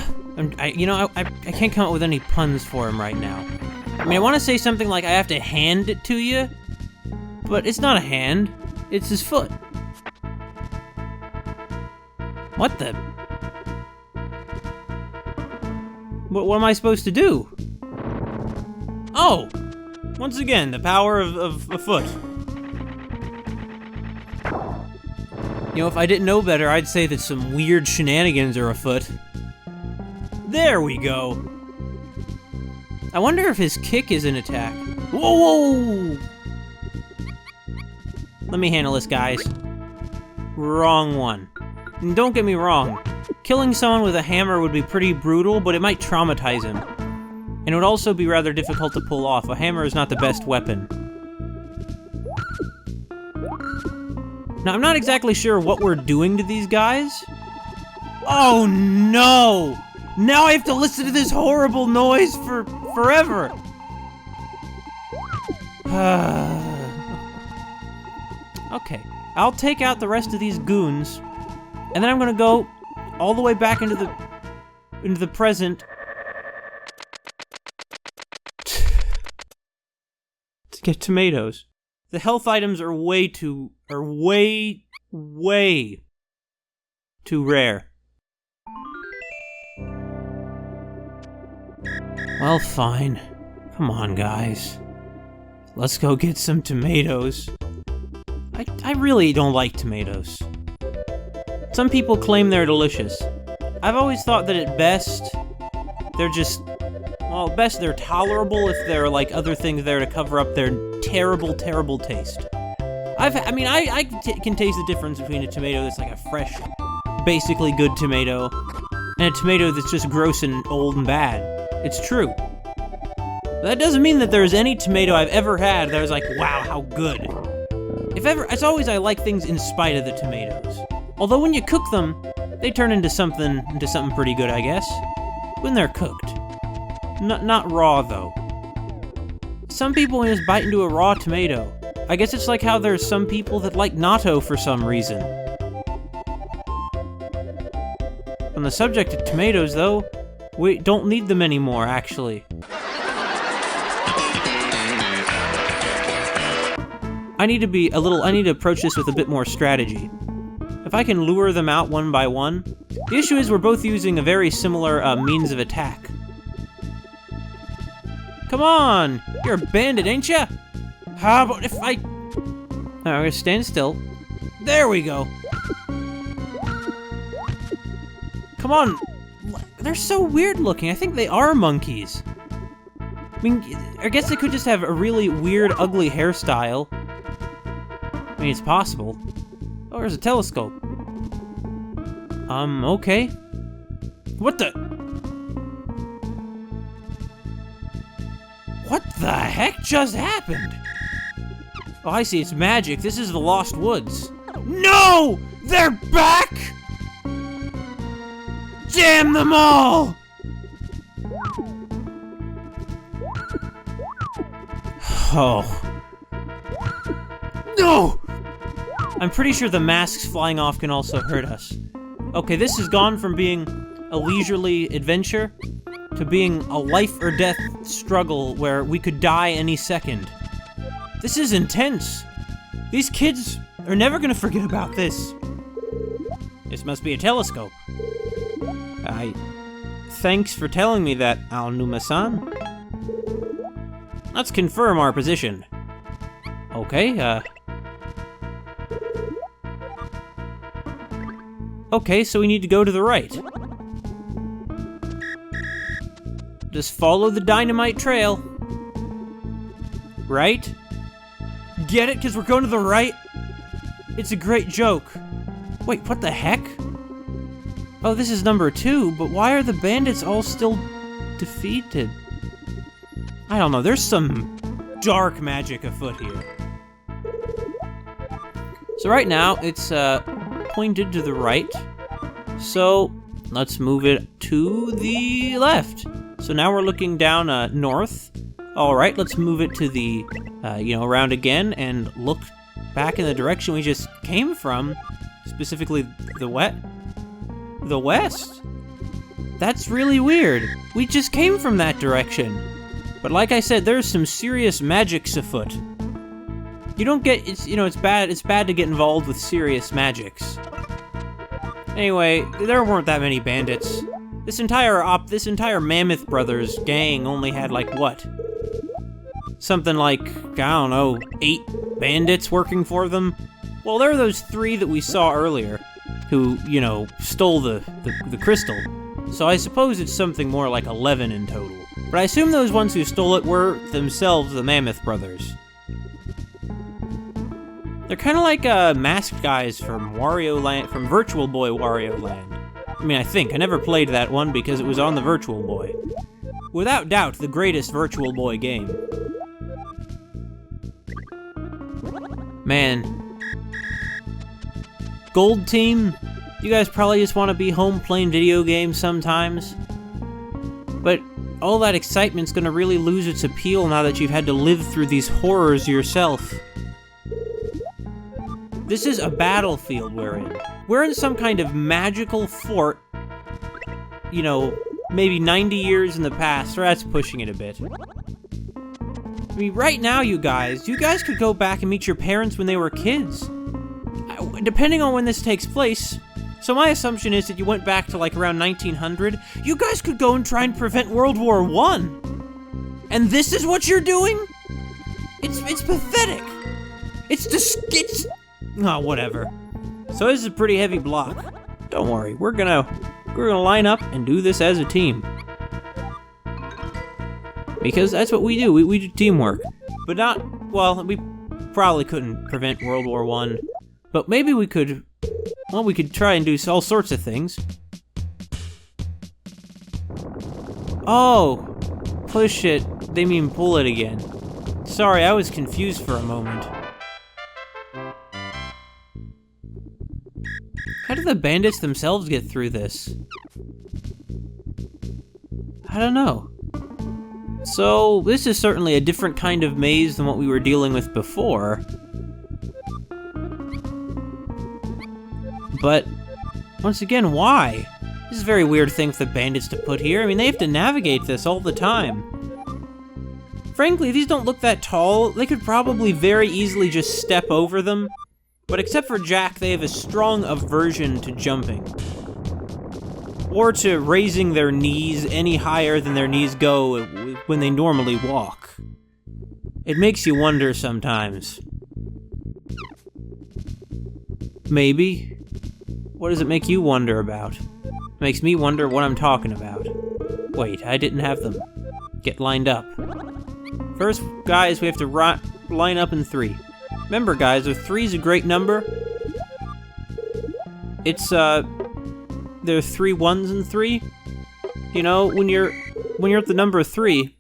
Speaker 1: can't come up with any puns for him right now. I mean, I want to say something like I have to hand it to you, but it's not a hand. It's his foot. What the? What am I supposed to do? Oh! Once again, the power of a foot. You know, if I didn't know better, I'd say that some weird shenanigans are afoot. There we go! I wonder if his kick is an attack. Whoa! Let me handle this, guys. Wrong one. And don't get me wrong. Killing someone with a hammer would be pretty brutal, but it might traumatize him. And it would also be rather difficult to pull off. A hammer is not the best weapon. Now, I'm not exactly sure what we're doing to these guys. Oh no! Now I have to listen to this horrible noise for forever! Okay, I'll take out the rest of these goons, and then I'm gonna go all the way back into the present to get tomatoes. The health items are way too rare. Well, fine. Come on, guys. Let's go get some tomatoes. I really don't like tomatoes. Some people claim they're delicious. I've always thought that at best, they're just... Well, at best they're tolerable if there are, like, other things there to cover up their terrible, terrible taste. I can taste the difference between a tomato that's like a fresh, basically good tomato, and a tomato that's just gross and old and bad. It's true. That doesn't mean that there's any tomato I've ever had that was like, wow, how good. As always, I like things in spite of the tomatoes. Although when you cook them, they turn into something pretty good, I guess. When they're cooked. Not raw, though. Some people just bite into a raw tomato. I guess it's like how there's some people that like natto for some reason. On the subject of tomatoes, though, we don't need them anymore, actually. I need to approach this with a bit more strategy. If I can lure them out one by one, the issue is we're both using a very similar means of attack. Come on! You're a bandit, ain't ya? How about if I... Alright, we're gonna stand still. There we go! Come on! They're so weird looking. I think they are monkeys. I mean, I guess they could just have a really weird, ugly hairstyle. I mean, it's possible. Oh, there's a telescope. Okay. What the? What the heck just happened? Oh, I see, it's magic. This is the Lost Woods. No! They're back! Damn them all! Oh. No! I'm pretty sure the masks flying off can also hurt us. Okay, this has gone from being a leisurely adventure to being a life or death struggle where we could die any second. This is intense. These kids are never gonna forget about this. This must be a telescope. Thanks for telling me that, Al-Numa-san. Let's confirm our position. Okay, Okay, so we need to go to the right. Just follow the dynamite trail. Right? Get it? Because we're going to the right? It's a great joke. Wait, what the heck? Oh, this is number 2, but why are the bandits all still defeated? I don't know, there's some dark magic afoot here. So right now, it's pointed to the right. So let's move it to the left. So now we're looking down north. All right, let's move it to the, around again and look back in the direction we just came from, specifically the west. That's really weird. We just came from that direction. But like I said, there's some serious magics afoot. You don't get, it's bad to get involved with serious magics. Anyway, there weren't that many bandits. This entire Mammoth Brothers gang only had like what? Something like, I don't know, 8 bandits working for them? Well, there are those 3 that we saw earlier, who, stole the crystal. So I suppose it's something more like 11 in total. But I assume those ones who stole it were themselves the Mammoth Brothers. They're kind of like masked guys from from Virtual Boy Wario Land. I mean, I think. I never played that one because it was on the Virtual Boy. Without doubt, the greatest Virtual Boy game. Man. Gold Team, you guys probably just want to be home playing video games sometimes. But all that excitement's gonna really lose its appeal now that you've had to live through these horrors yourself. This is a battlefield we're in. We're in some kind of magical fort, maybe 90 years in the past, or that's pushing it a bit. I mean, right now, you guys could go back and meet your parents when they were kids. Depending on when this takes place, so my assumption is that you went back to like around 1900, you guys could go and try and prevent World War I. And this is what you're doing? It's pathetic. It's oh, whatever. So this is a pretty heavy block. Don't worry, we're gonna line up and do this as a team. Because that's what we do, we do teamwork. But we probably couldn't prevent World War I. But maybe we could try and do all sorts of things. Oh, push it, they mean pull it again. Sorry, I was confused for a moment. How did the bandits themselves get through this? I don't know. So, this is certainly a different kind of maze than what we were dealing with before. But, once again, why? This is a very weird thing for the bandits to put here. I mean, they have to navigate this all the time. Frankly, these don't look that tall. They could probably very easily just step over them. But except for Jack, they have a strong aversion to jumping. Or to raising their knees any higher than their knees go when they normally walk. It makes you wonder sometimes. Maybe. What does it make you wonder about? It makes me wonder what I'm talking about. Wait, I didn't have them. Get lined up. First, guys, we have to line up in 3. Remember, guys, if 3 is a great number, It's, there are 3 ones and 3. You know, when you're at the number 3,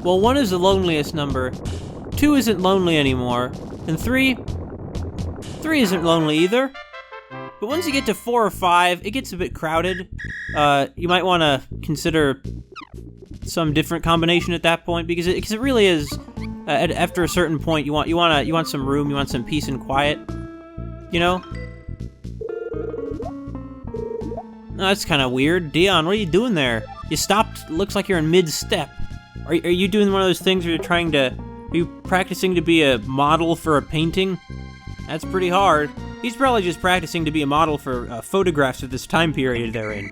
Speaker 1: well, 1 is the loneliest number, 2 isn't lonely anymore, and 3 isn't lonely either. But once you get to 4 or 5, it gets a bit crowded. You might want to consider some different combination at that point, because it really is. After a certain point, you want some room, you want some peace and quiet. You know. Oh, that's kind of weird. Dion, what are you doing there? You stopped. Looks like you're in mid-step. Are you doing one of those things where are you practicing to be a model for a painting? That's pretty hard. He's probably just practicing to be a model for photographs of this time period they're in.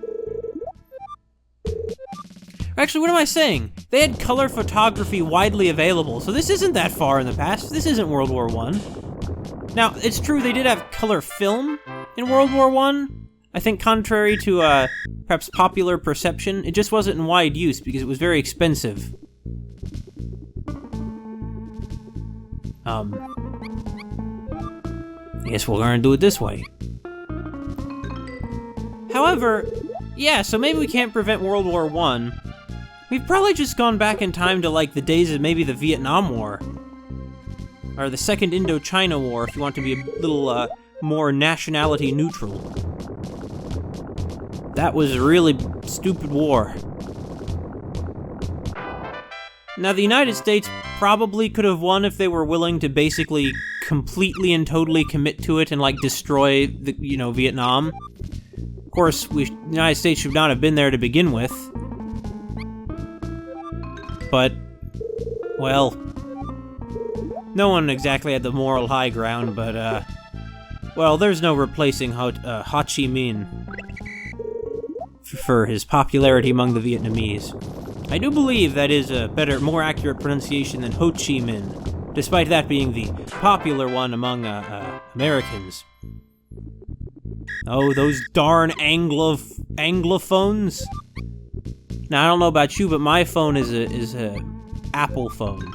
Speaker 1: Actually, what am I saying? They had color photography widely available, so this isn't that far in the past. This isn't World War I. Now, it's true they did have color film in World War I. I think contrary to perhaps popular perception, it just wasn't in wide use because it was very expensive. I guess we're gonna do it this way. However, yeah, so maybe we can't prevent World War I. We've probably just gone back in time to, like, the days of maybe the Vietnam War. Or the Second Indochina War, if you want to be a little, more nationality neutral. That was a really stupid war. Now, the United States probably could have won if they were willing to basically completely and totally commit to it and, like, destroy the, Vietnam. Of course, the United States should not have been there to begin with. But, well, no one exactly had the moral high ground, but, well, there's no replacing Ho Chi Minh for his popularity among the Vietnamese. I do believe that is a better, more accurate pronunciation than Ho Chi Minh, despite that being the popular one among, Americans. Oh, those darn Anglophones. Now, I don't know about you, but my phone is a Apple phone.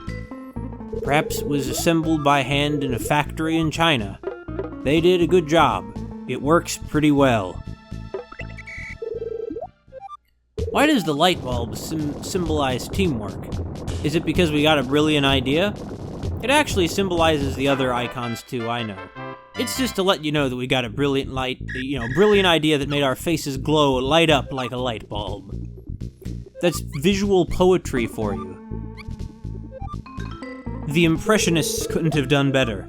Speaker 1: Perhaps it was assembled by hand in a factory in China. They did a good job. It works pretty well. Why does the light bulb symbolize teamwork? Is it because we got a brilliant idea? It actually symbolizes the other icons too, I know. It's just to let you know that we got a brilliant brilliant idea that made our faces glow, light up like a light bulb. That's visual poetry for you. The Impressionists couldn't have done better.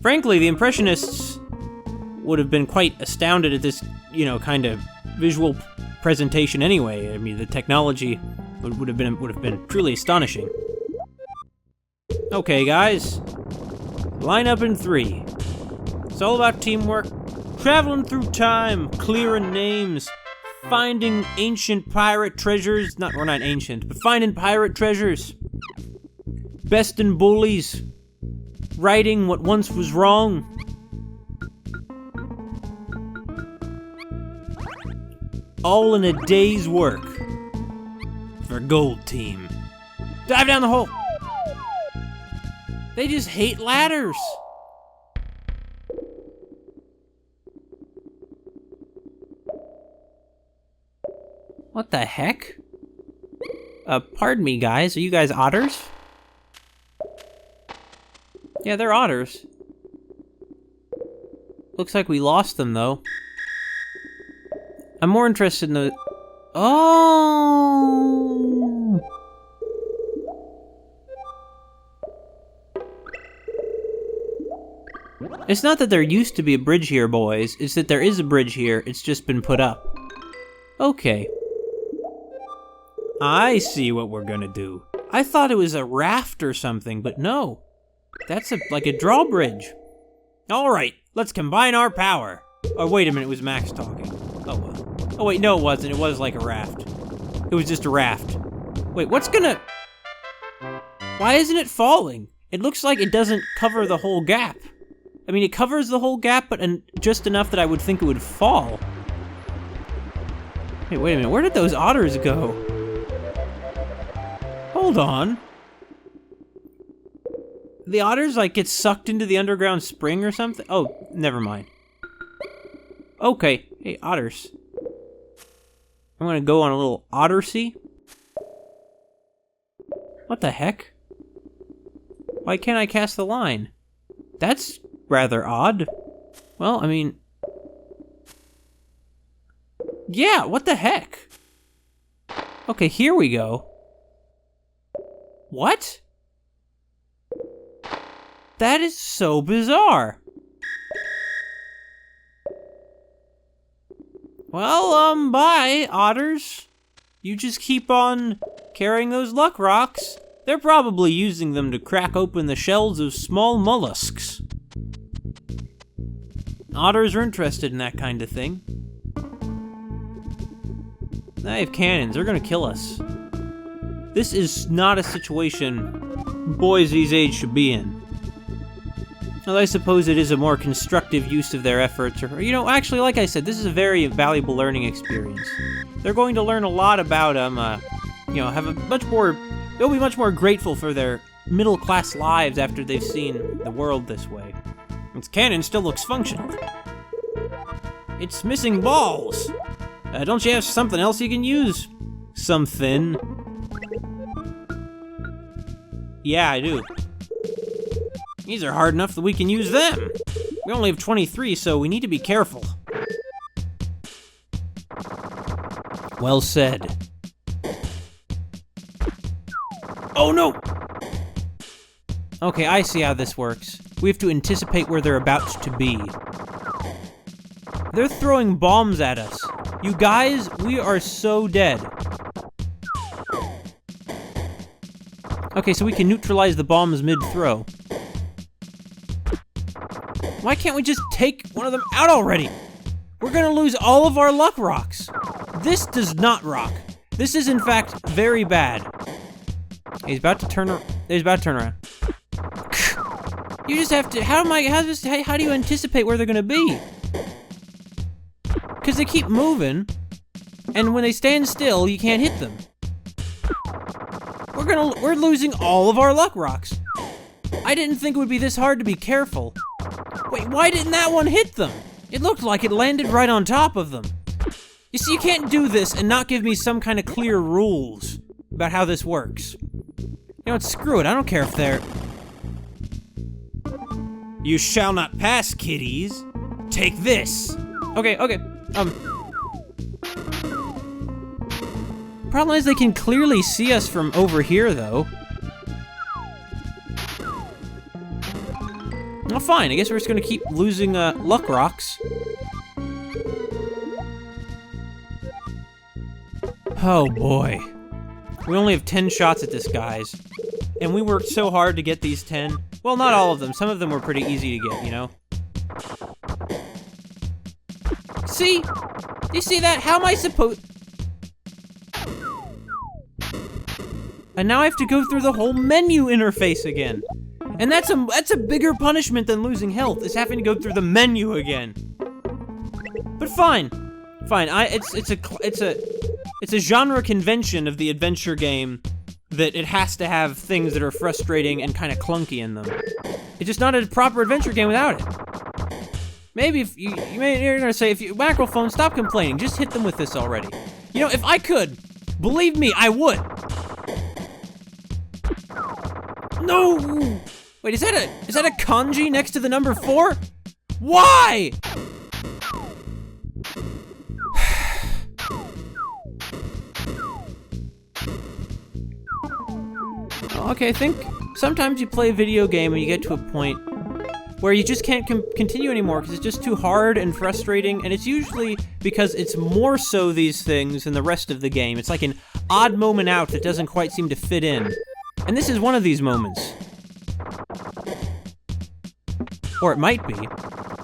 Speaker 1: Frankly, the Impressionists would have been quite astounded at this, kind of visual presentation anyway. I mean, the technology would have been truly astonishing. Okay, guys. Line up in 3. It's all about teamwork, traveling through time, clearing names, finding ancient pirate treasures. We're not ancient, but finding pirate treasures. Besting bullies. Righting what once was wrong. All in a day's work. For Gold Team. Dive down the hole! They just hate ladders! What the heck? Pardon me, guys. Are you guys otters? Yeah, they're otters. Looks like we lost them, though. I'm more interested in the... Oh! It's not that there used to be a bridge here, boys. It's that there is a bridge here. It's just been put up. Okay. I see what we're gonna do. I thought it was a raft or something, but no. That's like a drawbridge. Alright, let's combine our power. Oh, wait a minute, it was Max talking. Oh, well. Oh, wait, no, it wasn't. It was like a raft. It was just a raft. Wait, what's gonna... Why isn't it falling? It looks like it doesn't cover the whole gap. I mean, it covers the whole gap, but just enough that I would think it would fall. Hey, wait a minute. Where did those otters go? Hold on. the otters, like, get sucked into the underground spring or something? Oh, never mind. Okay, hey, otters. I'm gonna go on a little ottersea. What the heck? Why can't I cast the line? That's rather odd. Well, I mean... Yeah, what the heck? Okay, here we go. What? That is so bizarre. Well, bye, otters. You just keep on carrying those luck rocks. They're probably using them to crack open the shells of small mollusks. Otters are interested in that kind of thing. They have cannons. They're gonna kill us. This is not a situation boys these age should be in. Well, I suppose it is a more constructive use of their efforts, or, you know, actually, like I said, this is a very valuable learning experience. They're going to learn a lot about, you know, have a much more, they'll be much more grateful for their middle-class lives after they've seen the world this way. Its cannon still looks functional. It's missing balls. Don't you have something else you can use? Something. Yeah, I do. These are hard enough that we can use them. We only have 23, so we need to be careful. Well said. Oh no! Okay, I see how this works. We have to anticipate where they're about to be. They're throwing bombs at us. You guys, we are so dead. Okay, so we can neutralize the bombs mid-throw. Why can't we just take one of them out already? We're gonna lose all of our luck rocks. This does not rock. This is, in fact, very bad. He's about to turn around. He's about to turn around. You just have to, how do you anticipate where they're gonna be? Because they keep moving, and when they stand still, you can't hit them. We're losing all of our luck rocks. I didn't think it would be this hard to be careful. Wait, why didn't that one hit them? It looked like it landed right on top of them. You see, you can't do this and not give me some kind of clear rules about how this works. You know what, screw it, I don't care if they're... You shall not pass, kiddies. Take this. Okay. Problem is they can clearly see us from over here, though. Well, fine. I guess we're just gonna keep losing luck rocks. Oh boy. We only have 10 shots at this, guys. And we worked so hard to get these 10. Well, not all of them. Some of them were pretty easy to get, you know? See? Do you see that? How am I supposed... And now I have to go through the whole menu interface again. And that's a bigger punishment than losing health, is having to go through the menu again. But fine. Fine. It's a genre convention of the adventure game that it has to have things that are frustrating and kind of clunky in them. It's just not a proper adventure game without it. Maybe if you're gonna say, Mackerel phone, stop complaining. Just hit them with this already. You know, if I could, believe me, I would. No! Wait, is that a kanji next to the number 4? Why? Okay, I think sometimes you play a video game and you get to a point where you just can't continue anymore because it's just too hard and frustrating, and it's usually because it's more so these things than the rest of the game. It's like an odd moment out that doesn't quite seem to fit in. And this is one of these moments. Or it might be.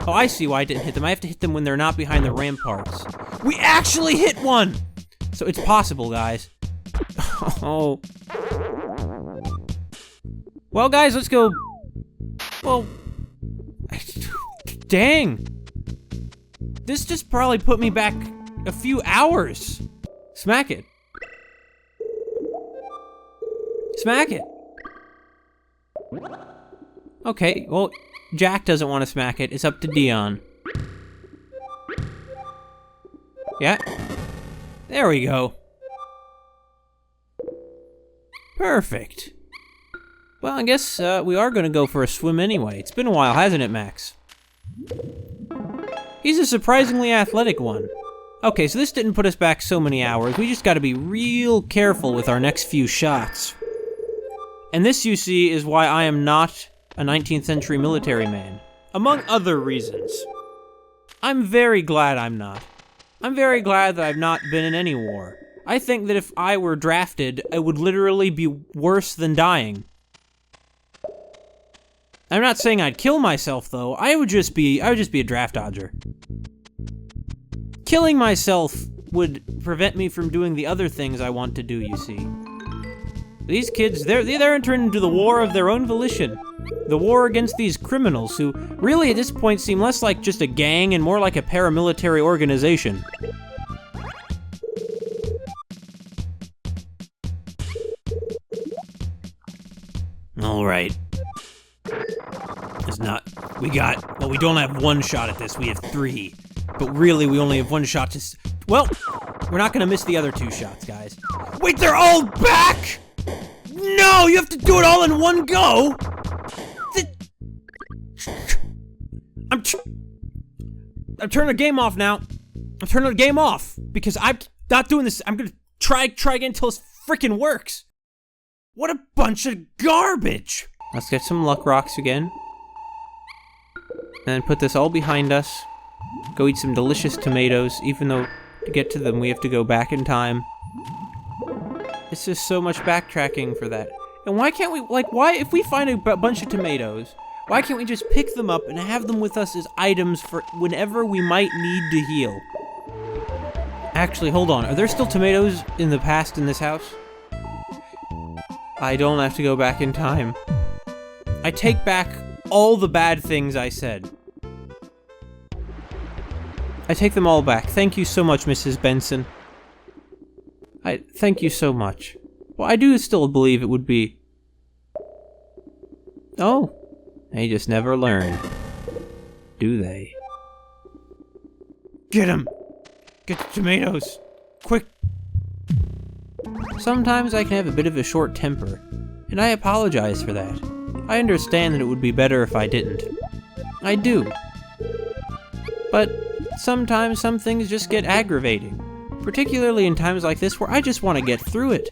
Speaker 1: Oh, I see why I didn't hit them. I have to hit them when they're not behind the ramparts. We actually hit one! So it's possible, guys. Oh. Well, guys, let's go. Well, dang. This just probably put me back a few hours. Smack it. Smack it. Okay, well, Jack doesn't want to smack it. It's up to Dion. Yeah. There we go. Perfect. Well, I guess we are going to go for a swim anyway. It's been a while, hasn't it, Max? He's a surprisingly athletic one. Okay, so this didn't put us back so many hours. We just got to be real careful with our next few shots. And this, you see, is why I am not a 19th century military man. Among other reasons. I'm very glad I'm not. I'm very glad that I've not been in any war. I think that if I were drafted, it would literally be worse than dying. I'm not saying I'd kill myself, though. I would just be a draft dodger. Killing myself would prevent me from doing the other things I want to do, you see. These kids, they're entering into the war of their own volition. The war against these criminals who really at this point seem less like just a gang and more like a paramilitary organization. All right. We don't have one shot at this, we have 3. But really, we only have one shot to well, we're not gonna miss the other 2 shots, guys. Wait, they're all back?! No, you have to do it all in one go! I'm turning the game off now. I'm turning the game off, because I'm not doing this. I'm gonna try again until this freaking works. What a bunch of garbage! Let's get some luck rocks again. And then put this all behind us. Go eat some delicious tomatoes, even though to get to them we have to go back in time. It's just so much backtracking for that. And why can't we, why, if we find a bunch of tomatoes, why can't we just pick them up and have them with us as items for whenever we might need to heal? Actually, hold on. Are there still tomatoes in the past in this house? I don't have to go back in time. I take back all the bad things I said. I take them all back. Thank you so much, Mrs. Benson. Thank you so much. Well, I do still believe it would be... Oh, they just never learn. Do they? Get him! Get the tomatoes! Quick! Sometimes I can have a bit of a short temper, and I apologize for that. I understand that it would be better if I didn't. I do. But sometimes some things just get aggravating. Particularly in times like this where I just want to get through it.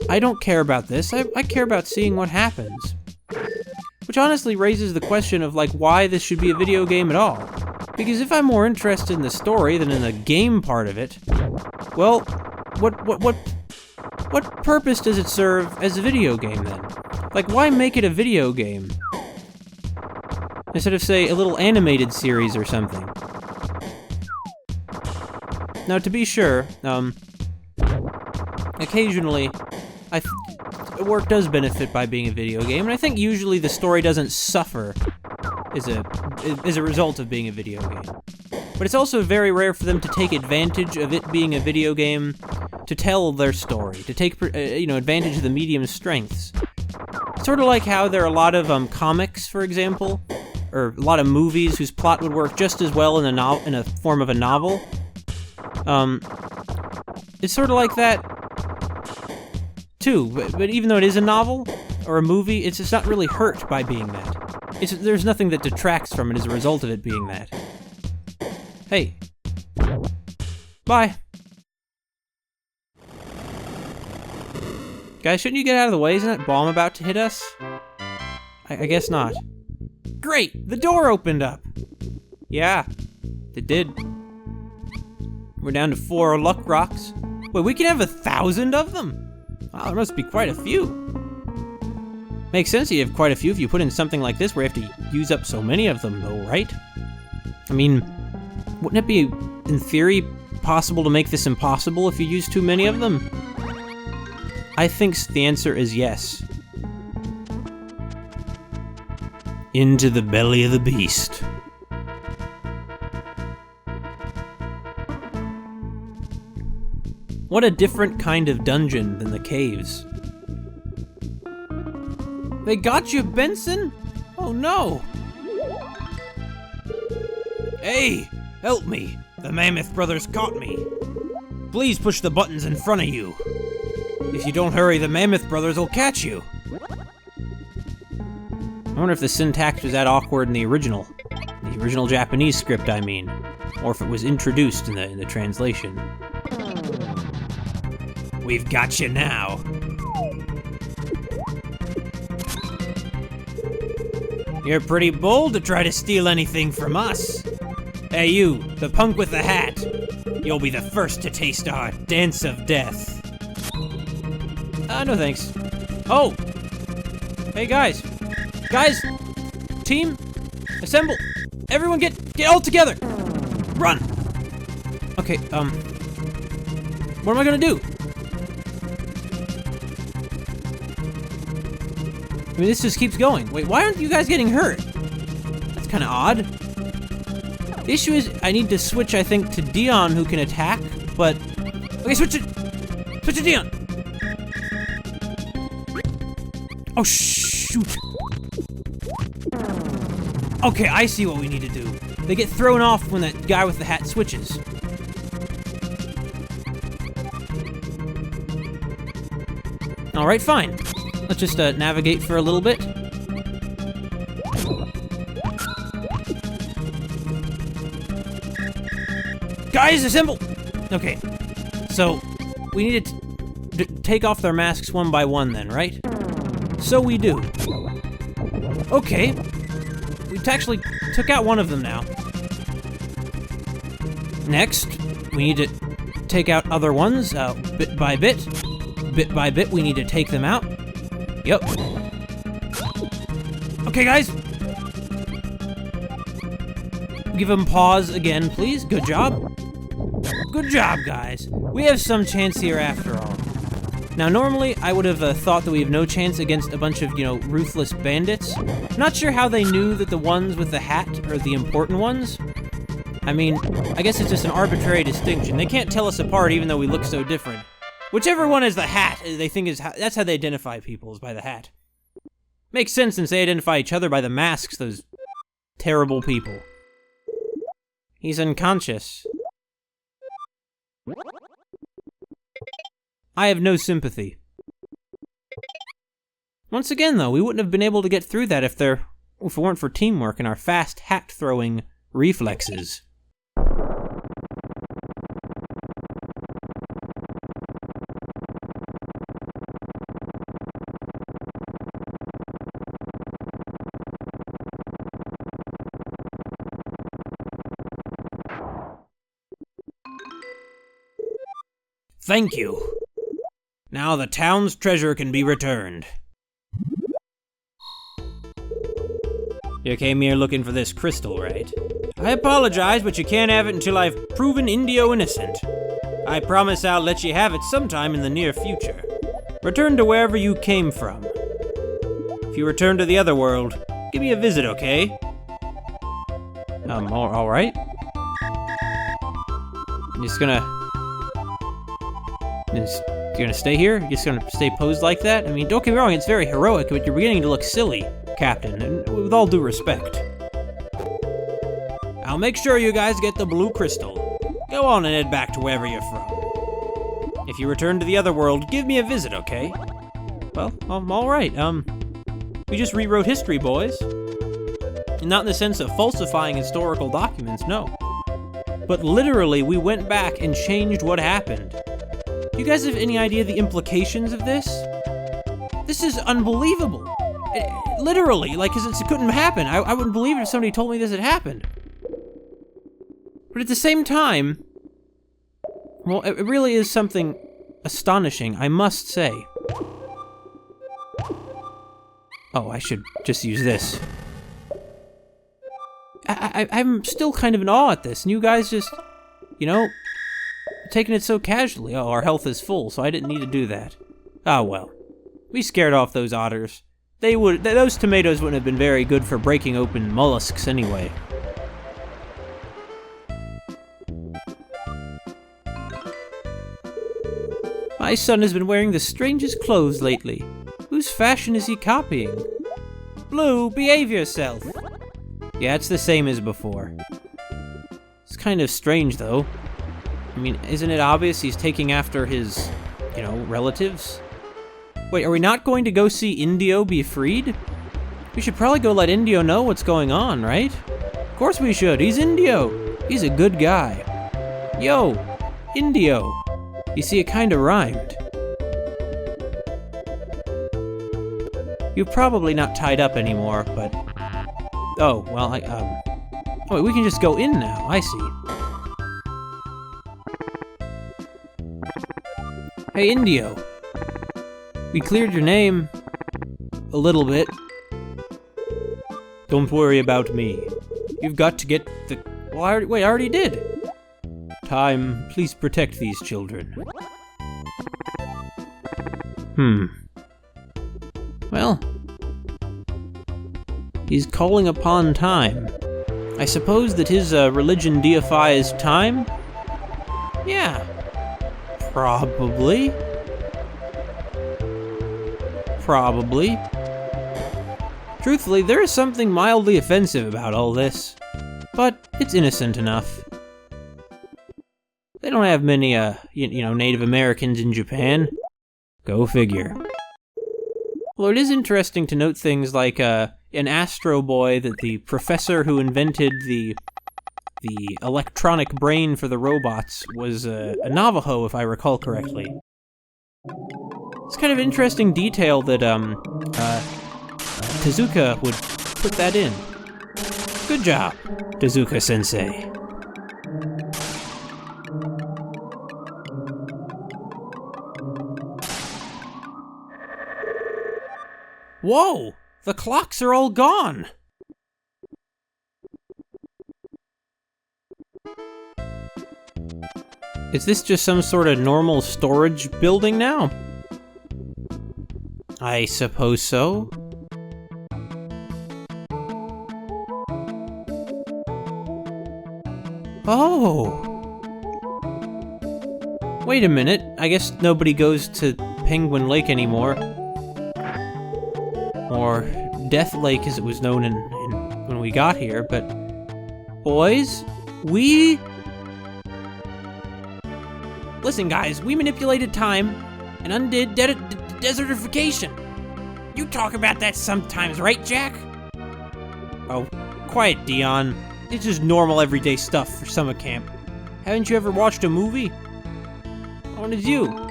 Speaker 1: I don't care about this, I care about seeing what happens. Which honestly raises the question of why this should be a video game at all. Because if I'm more interested in the story than in the game part of it, well, what purpose does it serve as a video game then? Why make it a video game? Instead of, say, a little animated series or something. Now, to be sure, occasionally, work does benefit by being a video game, and I think usually the story doesn't suffer as a result of being a video game. But it's also very rare for them to take advantage of it being a video game to tell their story, to take advantage of the medium's strengths. Sort of like how there are a lot of comics, for example, or a lot of movies whose plot would work just as well in a form of a novel. It's sort of like that, too, but even though it is a novel, or a movie, it's just not really hurt by being that. There's nothing that detracts from it as a result of it being that. Hey. Bye. Guys, shouldn't you get out of the way? Isn't that bomb about to hit us? I guess not. Great! The door opened up! Yeah, it did. We're down to 4 luck rocks. Wait, we can have 1,000 of them? Wow, there must be quite a few. Makes sense you have quite a few if you put in something like this where you have to use up so many of them, though, right? I mean, wouldn't it be, in theory, possible to make this impossible if you use too many of them? I think the answer is yes. Into the belly of the beast. What a different kind of dungeon than the caves. They got you, Benson? Oh no! Hey! Help me! The Mammoth brothers caught me! Please push the buttons in front of you. If you don't hurry, the Mammoth brothers will catch you. I wonder if the syntax was that awkward in the original Japanese script, I mean, or if it was introduced in the translation. We've got you now. You're pretty bold to try to steal anything from us. Hey you, the punk with the hat. You'll be the first to taste our dance of death. No thanks. Oh! Hey guys! Guys! Team! Assemble! Everyone get all together! Run! Okay, what am I gonna do? I mean, this just keeps going. Wait, why aren't you guys getting hurt? That's kinda odd. The issue is, I need to switch, I think, to Dion, who can attack, but... Okay, switch to Dion! Oh, shoot! Okay, I see what we need to do. They get thrown off when that guy with the hat switches. Alright, fine. Let's just navigate for a little bit. Guys, assemble! Okay, so we need to take off their masks one by one then, right? So we do. Okay, we actually took out one of them now. Next, we need to take out other ones, bit by bit. Bit by bit, we need to take them out. Yep. Okay, guys. Give them pause again, please. Good job. Good job, guys. We have some chance here after all. Now, normally, I would have thought that we have no chance against a bunch of, ruthless bandits. Not sure how they knew that the ones with the hat are the important ones. I mean, I guess it's just an arbitrary distinction. They can't tell us apart even though we look so different. Whichever one is the hat, they think that's how they identify people, is by the hat. Makes sense since they identify each other by the masks, those terrible people. He's unconscious. I have no sympathy. Once again, though, we wouldn't have been able to get through that if it weren't for teamwork and our fast hat-throwing reflexes. Thank you. Now the town's treasure can be returned. You came here looking for this crystal, right? I apologize, but you can't have it until I've proven Indio innocent. I promise I'll let you have it sometime in the near future. Return to wherever you came from. If you return to the other world, give me a visit, okay? Alright. You're gonna stay here? You're just gonna stay posed like that? I mean, don't get me wrong, it's very heroic, but you're beginning to look silly, Captain, and with all due respect. I'll make sure you guys get the blue crystal. Go on and head back to wherever you're from. If you return to the other world, give me a visit, okay? Well, alright, we just rewrote history, boys. And not in the sense of falsifying historical documents, no. But literally, we went back and changed what happened. Do you guys have any idea the implications of this? This is unbelievable. Literally, because it couldn't happen. I wouldn't believe it if somebody told me this had happened. But at the same time, well, it really is something astonishing, I must say. Oh, I should just use this. I'm still kind of in awe at this, and you guys just, taking it so casually. Oh, our health is full, so I didn't need to do that. Ah, well. We scared off those otters. Those tomatoes wouldn't have been very good for breaking open mollusks anyway. My son has been wearing the strangest clothes lately. Whose fashion is he copying? Blue, behave yourself. Yeah, it's the same as before. It's kind of strange, though. I mean, isn't it obvious he's taking after his, relatives? Wait, are we not going to go see Indio be freed? We should probably go let Indio know what's going on, right? Of course we should. He's Indio. He's a good guy. Yo, Indio. You see, it kind of rhymed. You're probably not tied up anymore, but... Oh, well, Oh, wait, we can just go in now. I see. Hey, Indio. We cleared your name. A little bit. Don't worry about me. You've got to get the... Well, I already did. Time, please protect these children. Well, he's calling upon time. I suppose that his religion deifies time? Yeah, probably. Probably. Truthfully, there is something mildly offensive about all this, but it's innocent enough. They don't have many, Native Americans in Japan. Go figure. Well, it is interesting to note things like, in Astro Boy, that the professor who invented the electronic brain for the robots was a Navajo, if I recall correctly. It's kind of interesting detail that, Tezuka would put that in. Good job, Tezuka-sensei. Whoa! The clocks are all gone! Is this just some sort of normal storage building now? I suppose so. Oh! Wait a minute, I guess nobody goes to Penguin Lake anymore. Or Death Lake as it was known when we got here, but... Boys, Listen guys, we manipulated time and undid desertification. You talk about that sometimes, right, Jack? Oh, quiet, Dion. It's just normal everyday stuff for summer camp. Haven't you ever watched a movie? Oh, did you?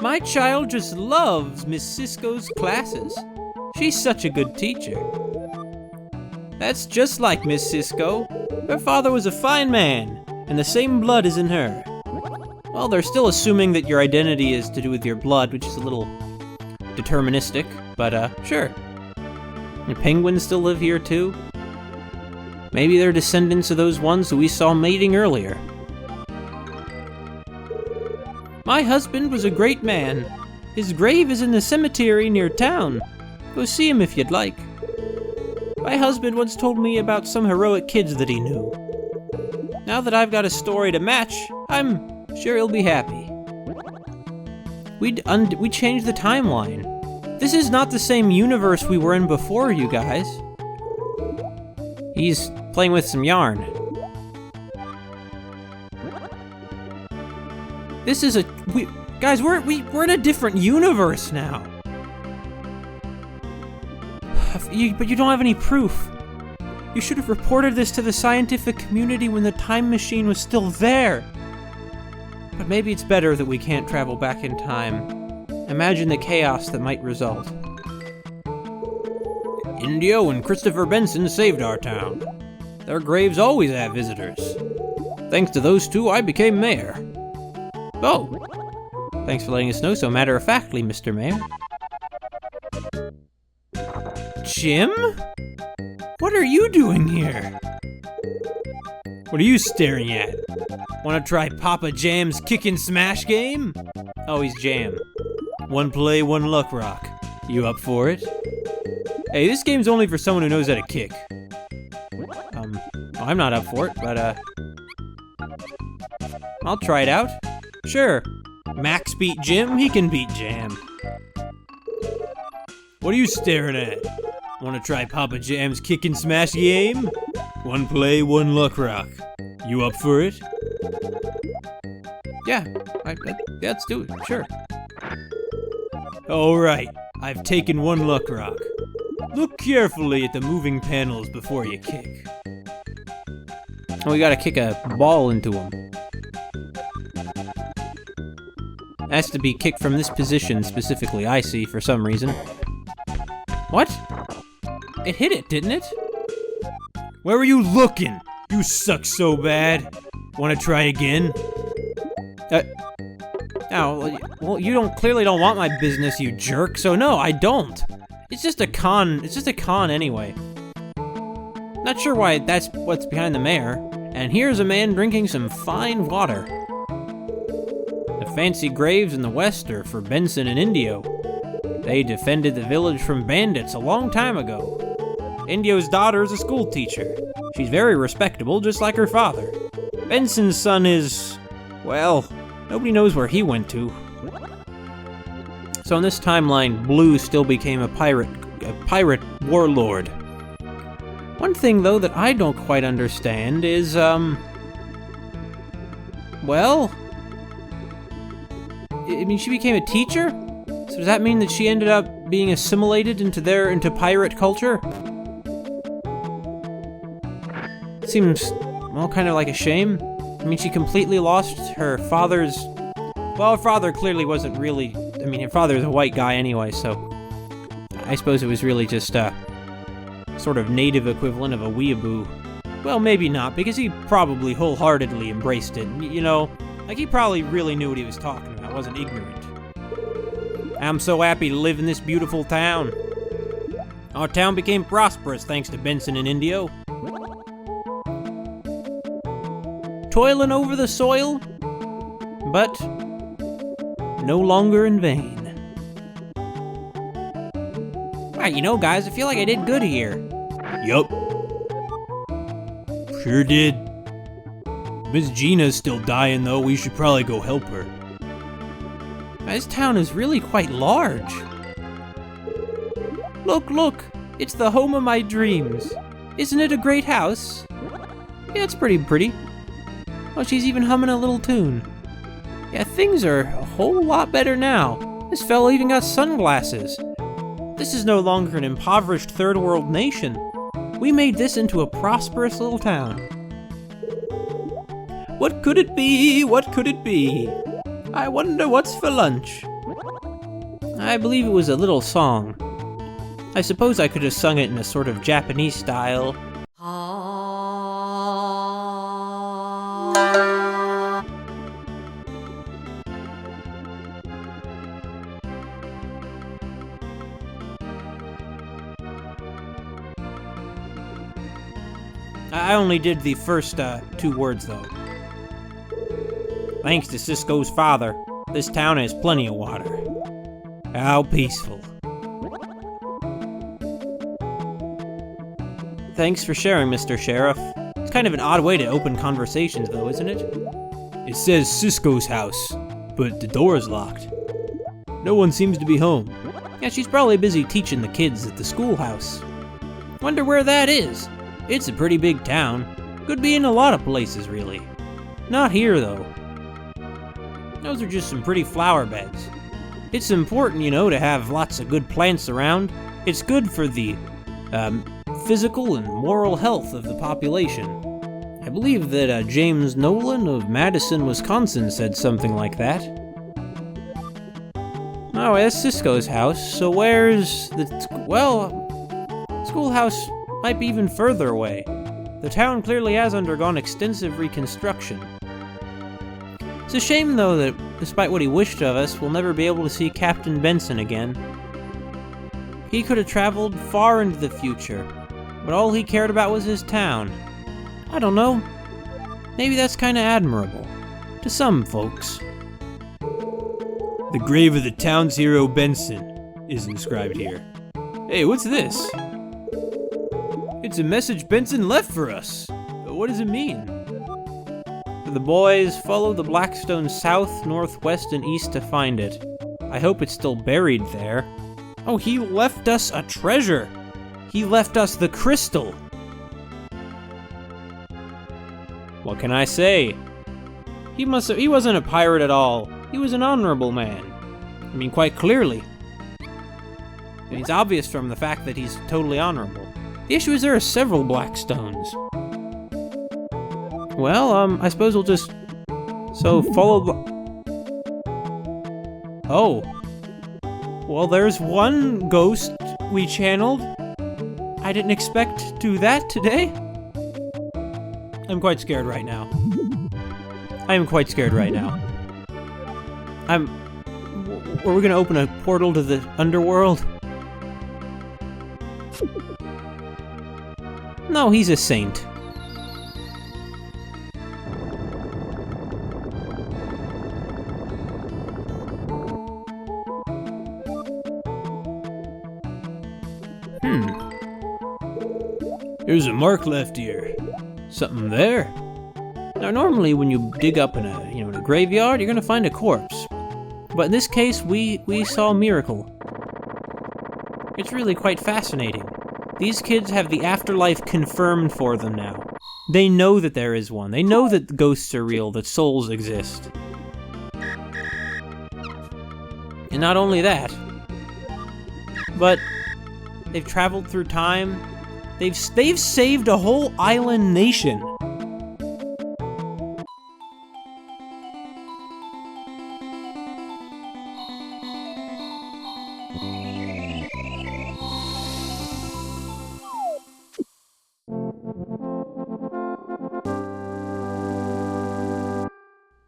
Speaker 1: My child just loves Miss Cisco's classes. She's such a good teacher. That's just like Miss Cisco. Her father was a fine man, and the same blood is in her. Well, they're still assuming that your identity is to do with your blood, which is a little deterministic, but sure. The penguins still live here too? Maybe they're descendants of those ones who we saw mating earlier. My husband was a great man. His grave is in the cemetery near town. Go see him if you'd like. My husband once told me about some heroic kids that he knew. Now that I've got a story to match, I'm sure he'll be happy. We changed the timeline. This is not the same universe we were in before, you guys. He's playing with some yarn. This is guys, we're in a different universe now. But you don't have any proof. You should have reported this to the scientific community when the time machine was still there. But maybe it's better that we can't travel back in time. Imagine the chaos that might result. Indio and Christopher Benson saved our town. Their graves always have visitors. Thanks to those two, I became mayor. Oh, thanks for letting us know so matter-of-factly, Mr. Mayor. Jim? What are you doing here? What are you staring at? Want to try Papa Jam's kick and smash game? Oh, he's Jam. One play, one luck rock. You up for it? Hey, this game's only for someone who knows how to kick. I'm not up for it, but, I'll try it out. Sure. Max beat Jim, he can beat Jam. What are you staring at? Wanna try Papa Jam's kick and smash game? One play, one luck rock. You up for it? Yeah, let's do it, sure. Alright, I've taken one luck rock. Look carefully at the moving panels before you kick. Oh, we gotta kick a ball into him. It has to be kicked from this position specifically, I see, for some reason. What? It hit it, didn't it? Where were you looking? You suck so bad. Wanna try again? Oh, well, you clearly don't want my business, you jerk, so no, I don't. It's just a con anyway. Not sure why that's what's behind the mayor. And here's a man drinking some fine water. The fancy graves in the west are for Benson and Indio. They defended the village from bandits a long time ago. Indio's daughter is a school teacher. She's very respectable, just like her father. Benson's son is, well, nobody knows where he went to. So in this timeline, Blue still became a pirate warlord. One thing, though, that I don't quite understand is, well, I mean, she became a teacher? So does that mean that she ended up being assimilated into pirate culture? Seems, well, kind of like a shame. I mean, she completely lost her father's... Well, her father clearly wasn't really... I mean, her father's a white guy anyway, so... I suppose it was really just a sort of native equivalent of a weeaboo. Well, maybe not, because he probably wholeheartedly embraced it. You know, like he probably really knew what he was talking about, wasn't ignorant. I'm so happy to live in this beautiful town. Our town became prosperous thanks to Benson and Indio. Toiling over the soil, but no longer in vain. Right, you know, guys, I feel like I did good here. Yup. Sure did. Miss Gina's still dying, though. We should probably go help her. This town is really quite large. Look, it's the home of my dreams. Isn't it a great house? Yeah, it's pretty. Oh, she's even humming a little tune. Yeah, things are a whole lot better now. This fella even got sunglasses. This is no longer an impoverished third world nation. We made this into a prosperous little town. What could it be? What could it be? I wonder what's for lunch. I believe it was a little song. I suppose I could have sung it in a sort of Japanese style. I only did the first two words, though. Thanks to Cisco's father, this town has plenty of water. How peaceful. Thanks for sharing, Mr. Sheriff. It's kind of an odd way to open conversations, though, isn't it? It says Cisco's house, but the door is locked. No one seems to be home. Yeah, she's probably busy teaching the kids at the schoolhouse. Wonder where that is. It's a pretty big town. Could be in a lot of places, really. Not here, though. Those are just some pretty flower beds. It's important, you know, to have lots of good plants around. It's good for the, physical and moral health of the population. I believe that, James Nolan of Madison, Wisconsin said something like that. Oh, that's Cisco's house, so where's the... schoolhouse might be even further away. The town clearly has undergone extensive reconstruction. It's a shame, though, that despite what he wished of us, we'll never be able to see Captain Benson again. He could have traveled far into the future, but all he cared about was his town. I don't know. Maybe that's kinda admirable. To some folks. The grave of the town's hero Benson is inscribed here. Hey, what's this? It's a message Benson left for us. What does it mean? For the boys, follow the Blackstone south, northwest, and east to find it. I hope it's still buried there. Oh, he left us a treasure. He left us the crystal. What can I say? He wasn't a pirate at all. He was an honorable man. I mean, quite clearly. And it's obvious from the fact that he's totally honorable. The issue is there are several black stones. Well, I suppose we'll just... So, follow the... Oh. Well, there's one ghost we channeled. I didn't expect to do that today. I'm quite scared right now. I am quite scared right now. Were we gonna open a portal to the underworld? No, he's a saint. There's a mark left here. Something there. Now, normally when you dig up in a graveyard, you're gonna find a corpse. But in this case, we saw a miracle. It's really quite fascinating. These kids have the afterlife confirmed for them now. They know that there is one. They know that ghosts are real, that souls exist. And not only that, but they've traveled through time. They've saved a whole island nation.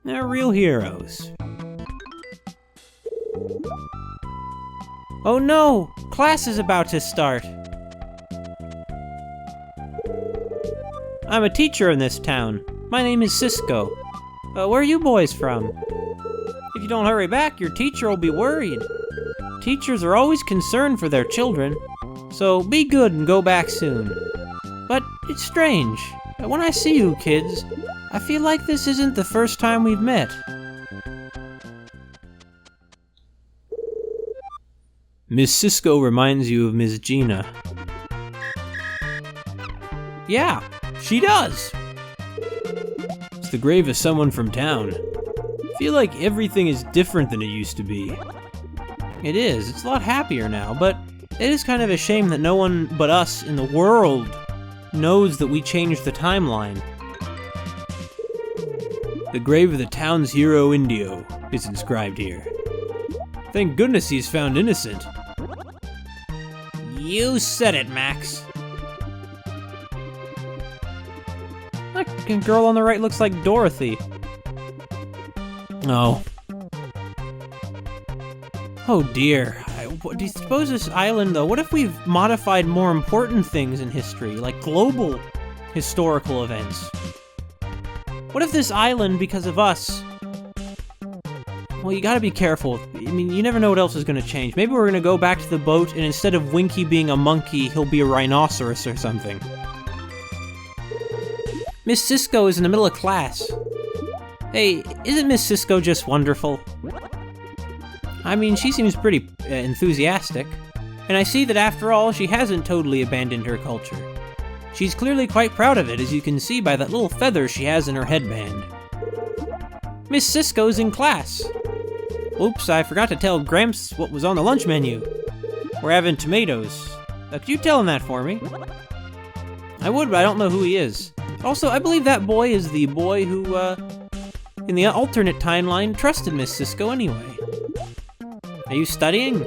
Speaker 1: They're real heroes. Oh no! Class is about to start. I'm a teacher in this town. My name is Cisco. Where are you boys from? If you don't hurry back, your teacher will be worried. Teachers are always concerned for their children, so be good and go back soon. But it's strange. When I see you kids, I feel like this isn't the first time we've met. Miss Cisco reminds you of Miss Gina. Yeah, she does! It's the grave of someone from town. I feel like everything is different than it used to be. It is. It's a lot happier now, but it is kind of a shame that no one but us in the world knows that we changed the timeline. The grave of the town's hero, Indio, is inscribed here. Thank goodness he's found innocent. You said it, Max. That girl on the right looks like Dorothy. Oh. Oh dear. Do you suppose this island, though, what if we've modified more important things in history, like global historical events? What if this island, because of us... Well, you gotta be careful. I mean, you never know what else is gonna change. Maybe we're gonna go back to the boat, and instead of Winky being a monkey, he'll be a rhinoceros or something. Miss Cisco is in the middle of class. Hey, isn't Miss Cisco just wonderful? I mean, she seems pretty enthusiastic. And I see that after all, she hasn't totally abandoned her culture. She's clearly quite proud of it, as you can see by that little feather she has in her headband. Miss Cisco's in class. Oops, I forgot to tell Gramps what was on the lunch menu. We're having tomatoes. Could you tell him that for me? I would, but I don't know who he is. Also, I believe that boy is the boy who, in the alternate timeline, trusted Miss Cisco anyway. Are you studying?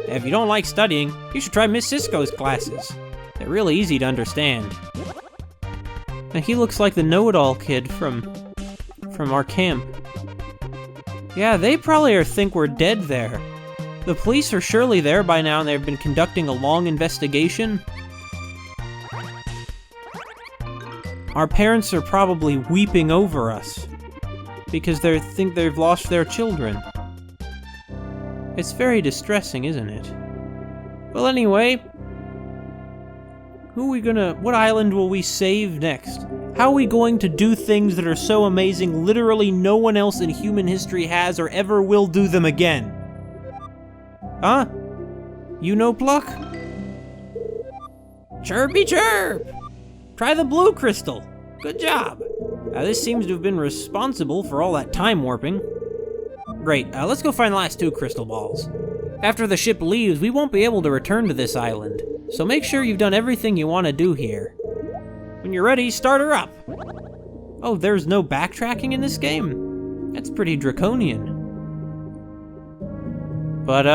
Speaker 1: If you don't like studying, you should try Miss Cisco's classes. They're really easy to understand. Now, he looks like the know-it-all kid from our camp. Yeah, they probably think we're dead there. The police are surely there by now, and they've been conducting a long investigation. Our parents are probably weeping over us because they think they've lost their children. It's very distressing, isn't it? Well, anyway, what island will we save next? How are we going to do things that are so amazing literally no one else in human history has or ever will do them again? Huh? You know pluck? Chirpy chirp! Try the blue crystal. Good job. This seems to have been responsible for all that time warping. Great, let's go find the last 2 crystal balls. After the ship leaves, we won't be able to return to this island, so make sure you've done everything you want to do here. When you're ready, start her up. Oh, there's no backtracking in this game? That's pretty draconian. But,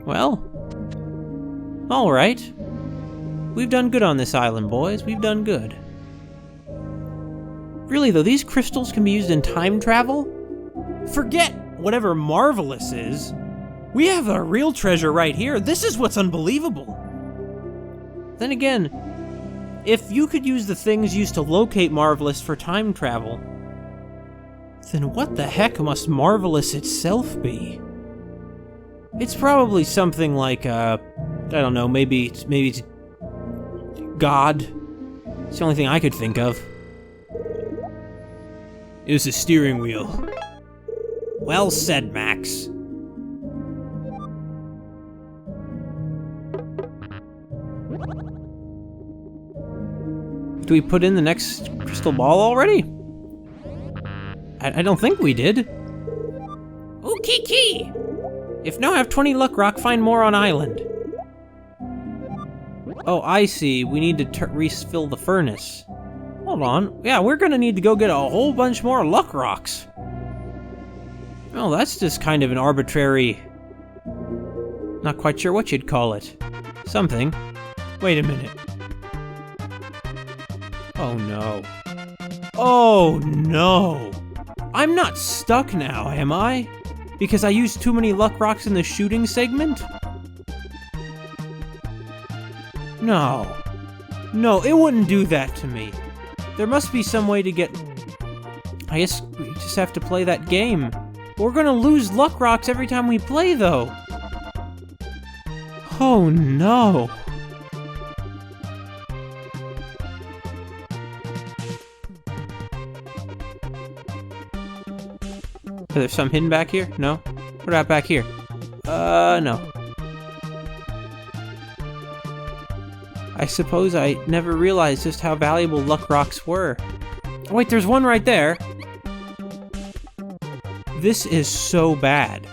Speaker 1: well, alright. We've done good on this island, boys. We've done good. Really, though, these crystals can be used in time travel? Forget whatever marvelous is. We have our real treasure right here. This is what's unbelievable. Then again, if you could use the things used to locate Marvelous for time travel, then what the heck must Marvelous itself be? It's probably something like, I don't know, maybe it's God. It's the only thing I could think of. It was the steering wheel. Well said, Max. Do we put in the next crystal ball already? I don't think we did. Ooh, key! If now have 20 luck rock, find more on island. Oh, I see. We need to refill the furnace. Hold on. Yeah, we're gonna need to go get a whole bunch more luck rocks. Oh, that's just kind of an arbitrary... Not quite sure what you'd call it. Something. Wait a minute. Oh no. Oh no! I'm not stuck now, am I? Because I used too many luck rocks in the shooting segment? No. No, it wouldn't do that to me. There must be some way to get... I guess we just have to play that game. We're gonna lose luck rocks every time we play, though. Oh no. There's some hidden back here? No? What about back here? No. I suppose I never realized just how valuable luck rocks were. Oh, wait, there's one right there. This is so bad.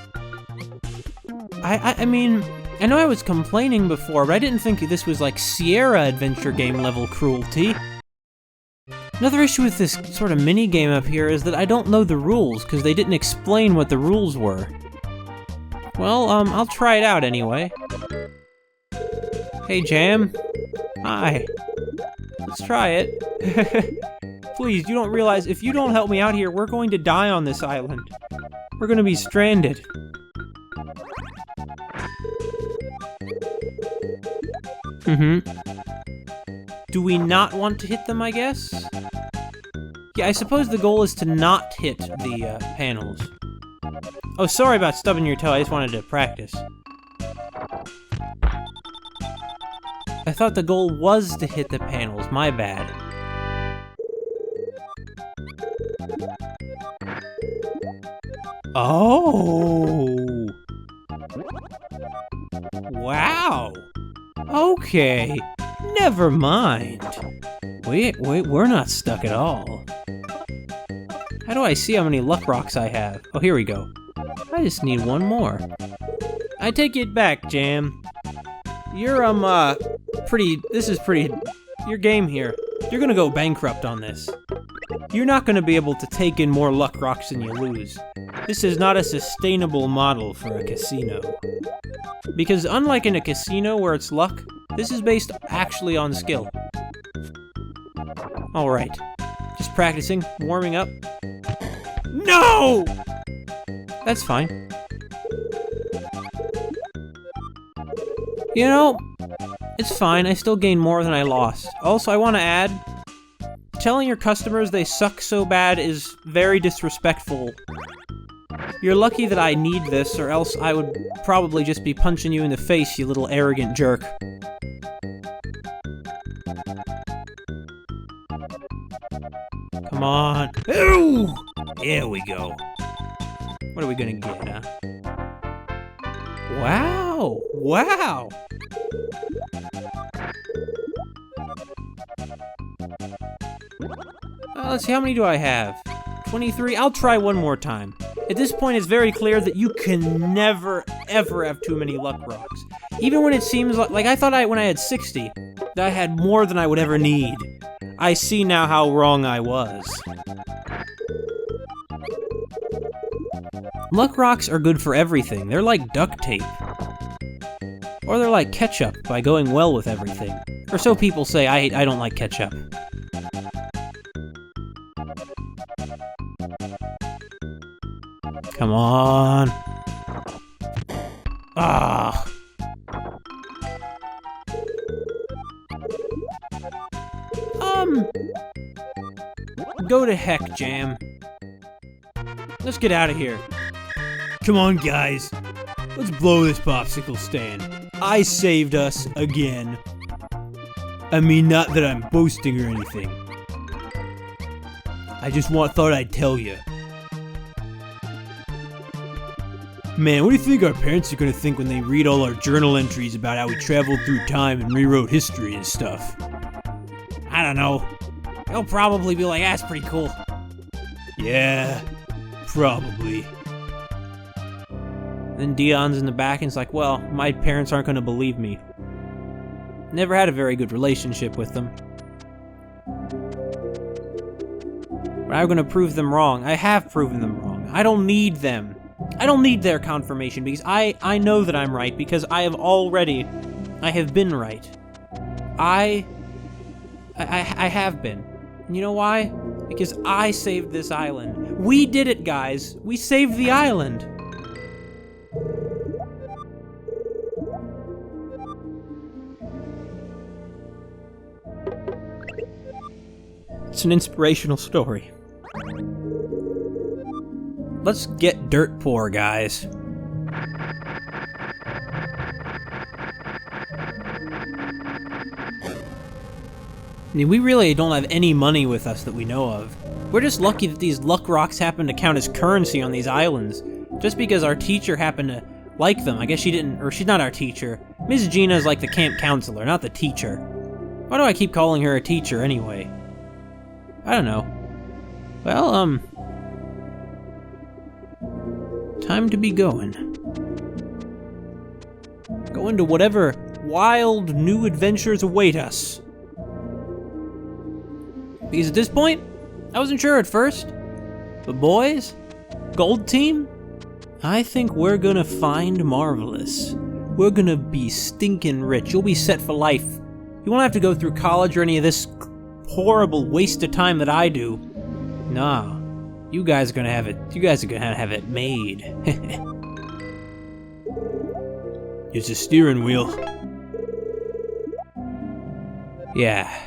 Speaker 1: I mean, I know I was complaining before, but I didn't think this was like Sierra adventure game level cruelty. Another issue with this sort of mini-game up here is that I don't know the rules, because they didn't explain what the rules were. Well, I'll try it out anyway. Hey, Jam. Hi. Let's try it. Please, you don't realize, if you don't help me out here, we're going to die on this island. We're gonna be stranded. Do we not want to hit them, I guess? Yeah, I suppose the goal is to not hit the panels. Oh, sorry about stubbing your toe, I just wanted to practice. I thought the goal was to hit the panels, my bad. Oh! Wow! Okay, never mind. Wait, we're not stuck at all. How do I see how many luck rocks I have? Oh, here we go. I just need one more. I take it back, Jam. You're, this is pretty, your game here. You're gonna go bankrupt on this. You're not gonna be able to take in more luck rocks than you lose. This is not a sustainable model for a casino. Because unlike in a casino where it's luck, this is based actually on skill. Alright. Just practicing, warming up. No! That's fine. You know, it's fine, I still gain more than I lost. Also, I want to add, telling your customers they suck so bad is very disrespectful. You're lucky that I need this, or else I would probably just be punching you in the face, you little arrogant jerk. Come on. Ooh! There we go. What are we gonna get, huh? Wow! Wow! Let's see, how many do I have? 23? I'll try one more time. At this point, it's very clear that you can never, ever have too many luck rocks. Even when it seems like I thought when I had 60, that I had more than I would ever need. I see now how wrong I was. Luck rocks are good for everything. They're like duct tape. Or they're like ketchup by going well with everything. Or so people say. I don't like ketchup. Come on. Ah. Go to heck, Jam. Let's get out of here. Come on, guys. Let's blow this popsicle stand. I saved us again. I mean, not that I'm boasting or anything. I just thought I'd tell you. Man, what do you think our parents are gonna think when they read all our journal entries about how we traveled through time and rewrote history and stuff? I don't know. They'll probably be like, that's pretty cool. Yeah, probably. Then Dion's in the back and it's like, well, my parents aren't gonna believe me. Never had a very good relationship with them. But I'm gonna prove them wrong. I have proven them wrong. I don't need them. I don't need their confirmation because I know that I'm right because I have been right. I have been. And you know why? Because I saved this island. We did it, guys. We saved the island. It's an inspirational story. Let's get dirt poor, guys. I mean, we really don't have any money with us that we know of. We're just lucky that these luck rocks happen to count as currency on these islands. Just because our teacher happened to like them. I guess she didn't, or she's not our teacher. Ms. Gina's like the camp counselor, not the teacher. Why do I keep calling her a teacher anyway? I don't know. Well, time to be going. Going to whatever wild new adventures await us. Because at this point, I wasn't sure at first. But boys, Gold Team, I think we're gonna find Marvelous. We're gonna be stinking rich. You'll be set for life. You won't have to go through college or any of this horrible waste of time that I do. Nah, you guys are gonna have it. You guys are gonna have it made. It's a steering wheel. Yeah.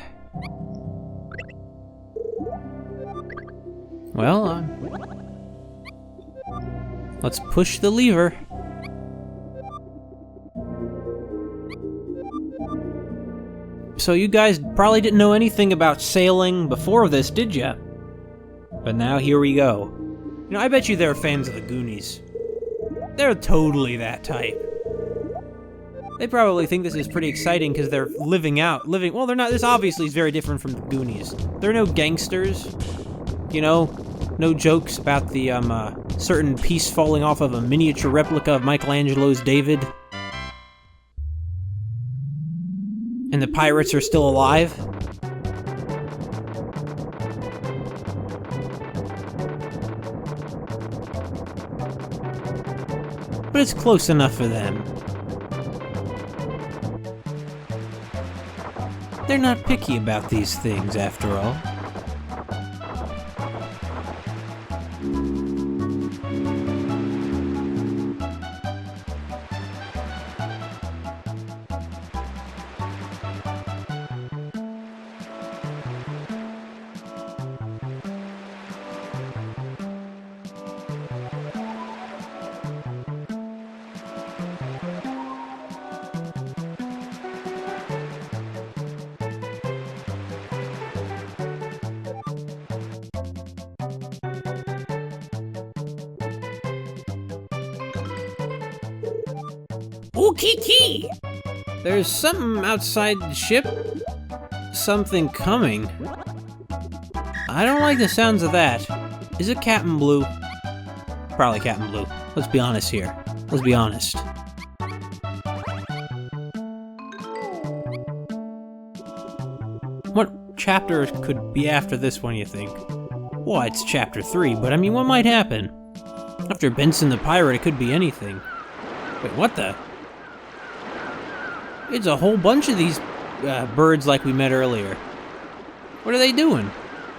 Speaker 1: Well, let's push the lever. So you guys probably didn't know anything about sailing before this, did ya? But now here we go. You know, I bet you they're fans of the Goonies. They're totally that type. They probably think this is pretty exciting because they're well, they're not. This obviously is very different from the Goonies. There are no gangsters. You know, no jokes about the certain piece falling off of a miniature replica of Michelangelo's David. And the pirates are still alive. But it's close enough for them. They're not picky about these things, after all. Key. There's something outside the ship. Something coming. I don't like the sounds of that. Is it Captain Blue? Probably Captain Blue. Let's be honest here. Let's be honest. What chapter could be after this one, you think? Well, it's chapter 3, but I mean, what might happen? After Benson the Pirate, it could be anything. Wait, what the? It's a whole bunch of these birds like we met earlier. What are they doing?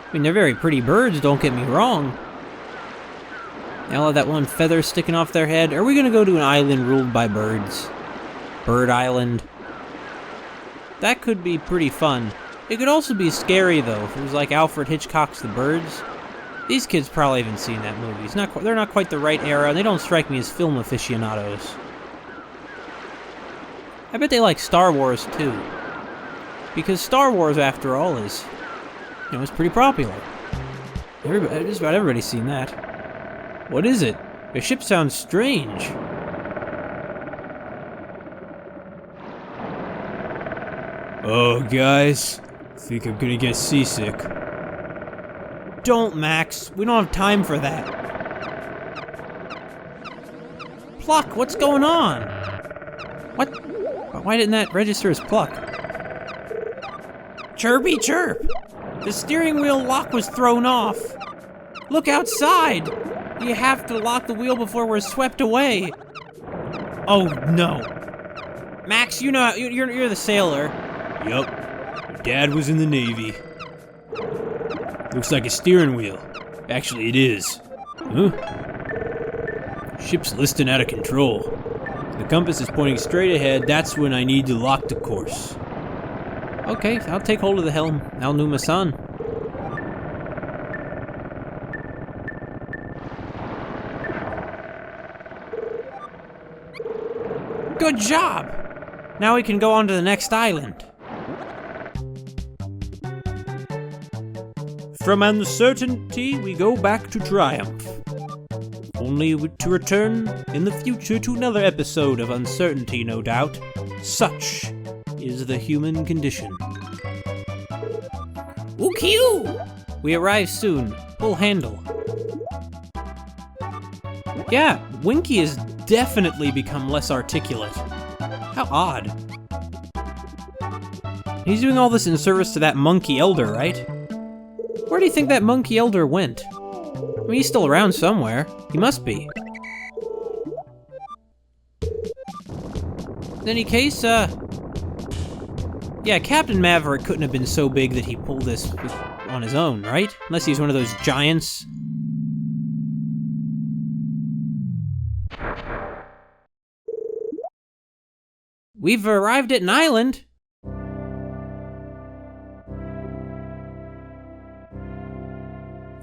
Speaker 1: I mean, they're very pretty birds, don't get me wrong. They all have that one feather sticking off their head. Are we gonna go to an island ruled by birds? Bird Island? That could be pretty fun. It could also be scary, though, if it was like Alfred Hitchcock's The Birds. These kids probably haven't seen that movie. They're not quite the right era, and they don't strike me as film aficionados. I bet they like Star Wars, too. Because Star Wars, after all, is, it's pretty popular. Just about everybody's seen that. What is it? The ship sounds strange. Oh, guys. I think I'm gonna get seasick. Don't, Max. We don't have time for that. Pluck, what's going on? What? Why didn't that register as Pluck? Chirpy chirp! The steering wheel lock was thrown off. Look outside! You have to lock the wheel before we're swept away. Oh no. Max, you know, you're the sailor. Yup. Dad was in the Navy. Looks like a steering wheel. Actually, it is. Huh? Ship's listing out of control. The compass is pointing straight ahead. That's when I need to lock the course. Okay, I'll take hold of the helm. Al Numa-san. Good job! Now we can go on to the next island. From uncertainty, we go back to triumph. Only to return in the future to another episode of uncertainty, no doubt. Such is the human condition. Ooh-cue! We arrive soon. Pull handle. Yeah, Winky has definitely become less articulate. How odd. He's doing all this in service to that monkey elder, right? Where do you think that monkey elder went? I mean, he's still around somewhere. He must be. In any case, yeah, Captain Maverick couldn't have been so big that he pulled this on his own, right? Unless he's one of those giants. We've arrived at an island.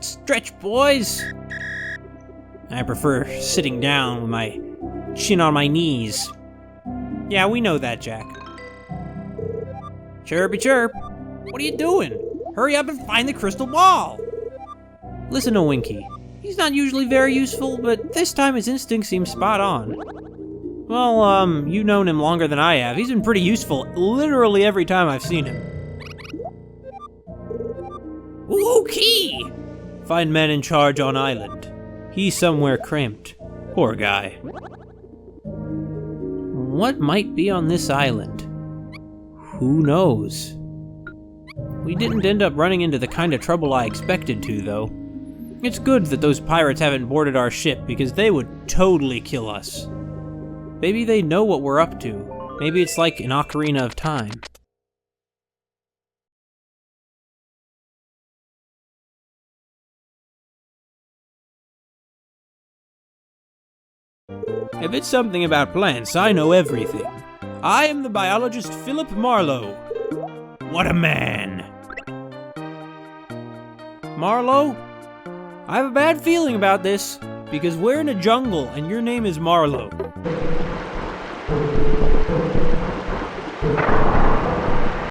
Speaker 1: Stretch, boys. I prefer sitting down with my chin on my knees. Yeah, we know that, Jack. Chirpy chirp. What are you doing? Hurry up and find the crystal ball. Listen to Winky. He's not usually very useful, but this time his instincts seem spot on. Well, you've known him longer than I have. He's been pretty useful literally every time I've seen him. Ooh, key! Find men in charge on island. He's somewhere cramped. Poor guy. What might be on this island? Who knows? We didn't end up running into the kind of trouble I expected to, though. It's good that those pirates haven't boarded our ship, because they would totally kill us. Maybe they know what we're up to. Maybe it's like an Ocarina of Time. If it's something about plants, I know everything. I am the biologist Philip Marlowe. What a man! Marlowe? I have a bad feeling about this, because we're in a jungle and your name is Marlowe.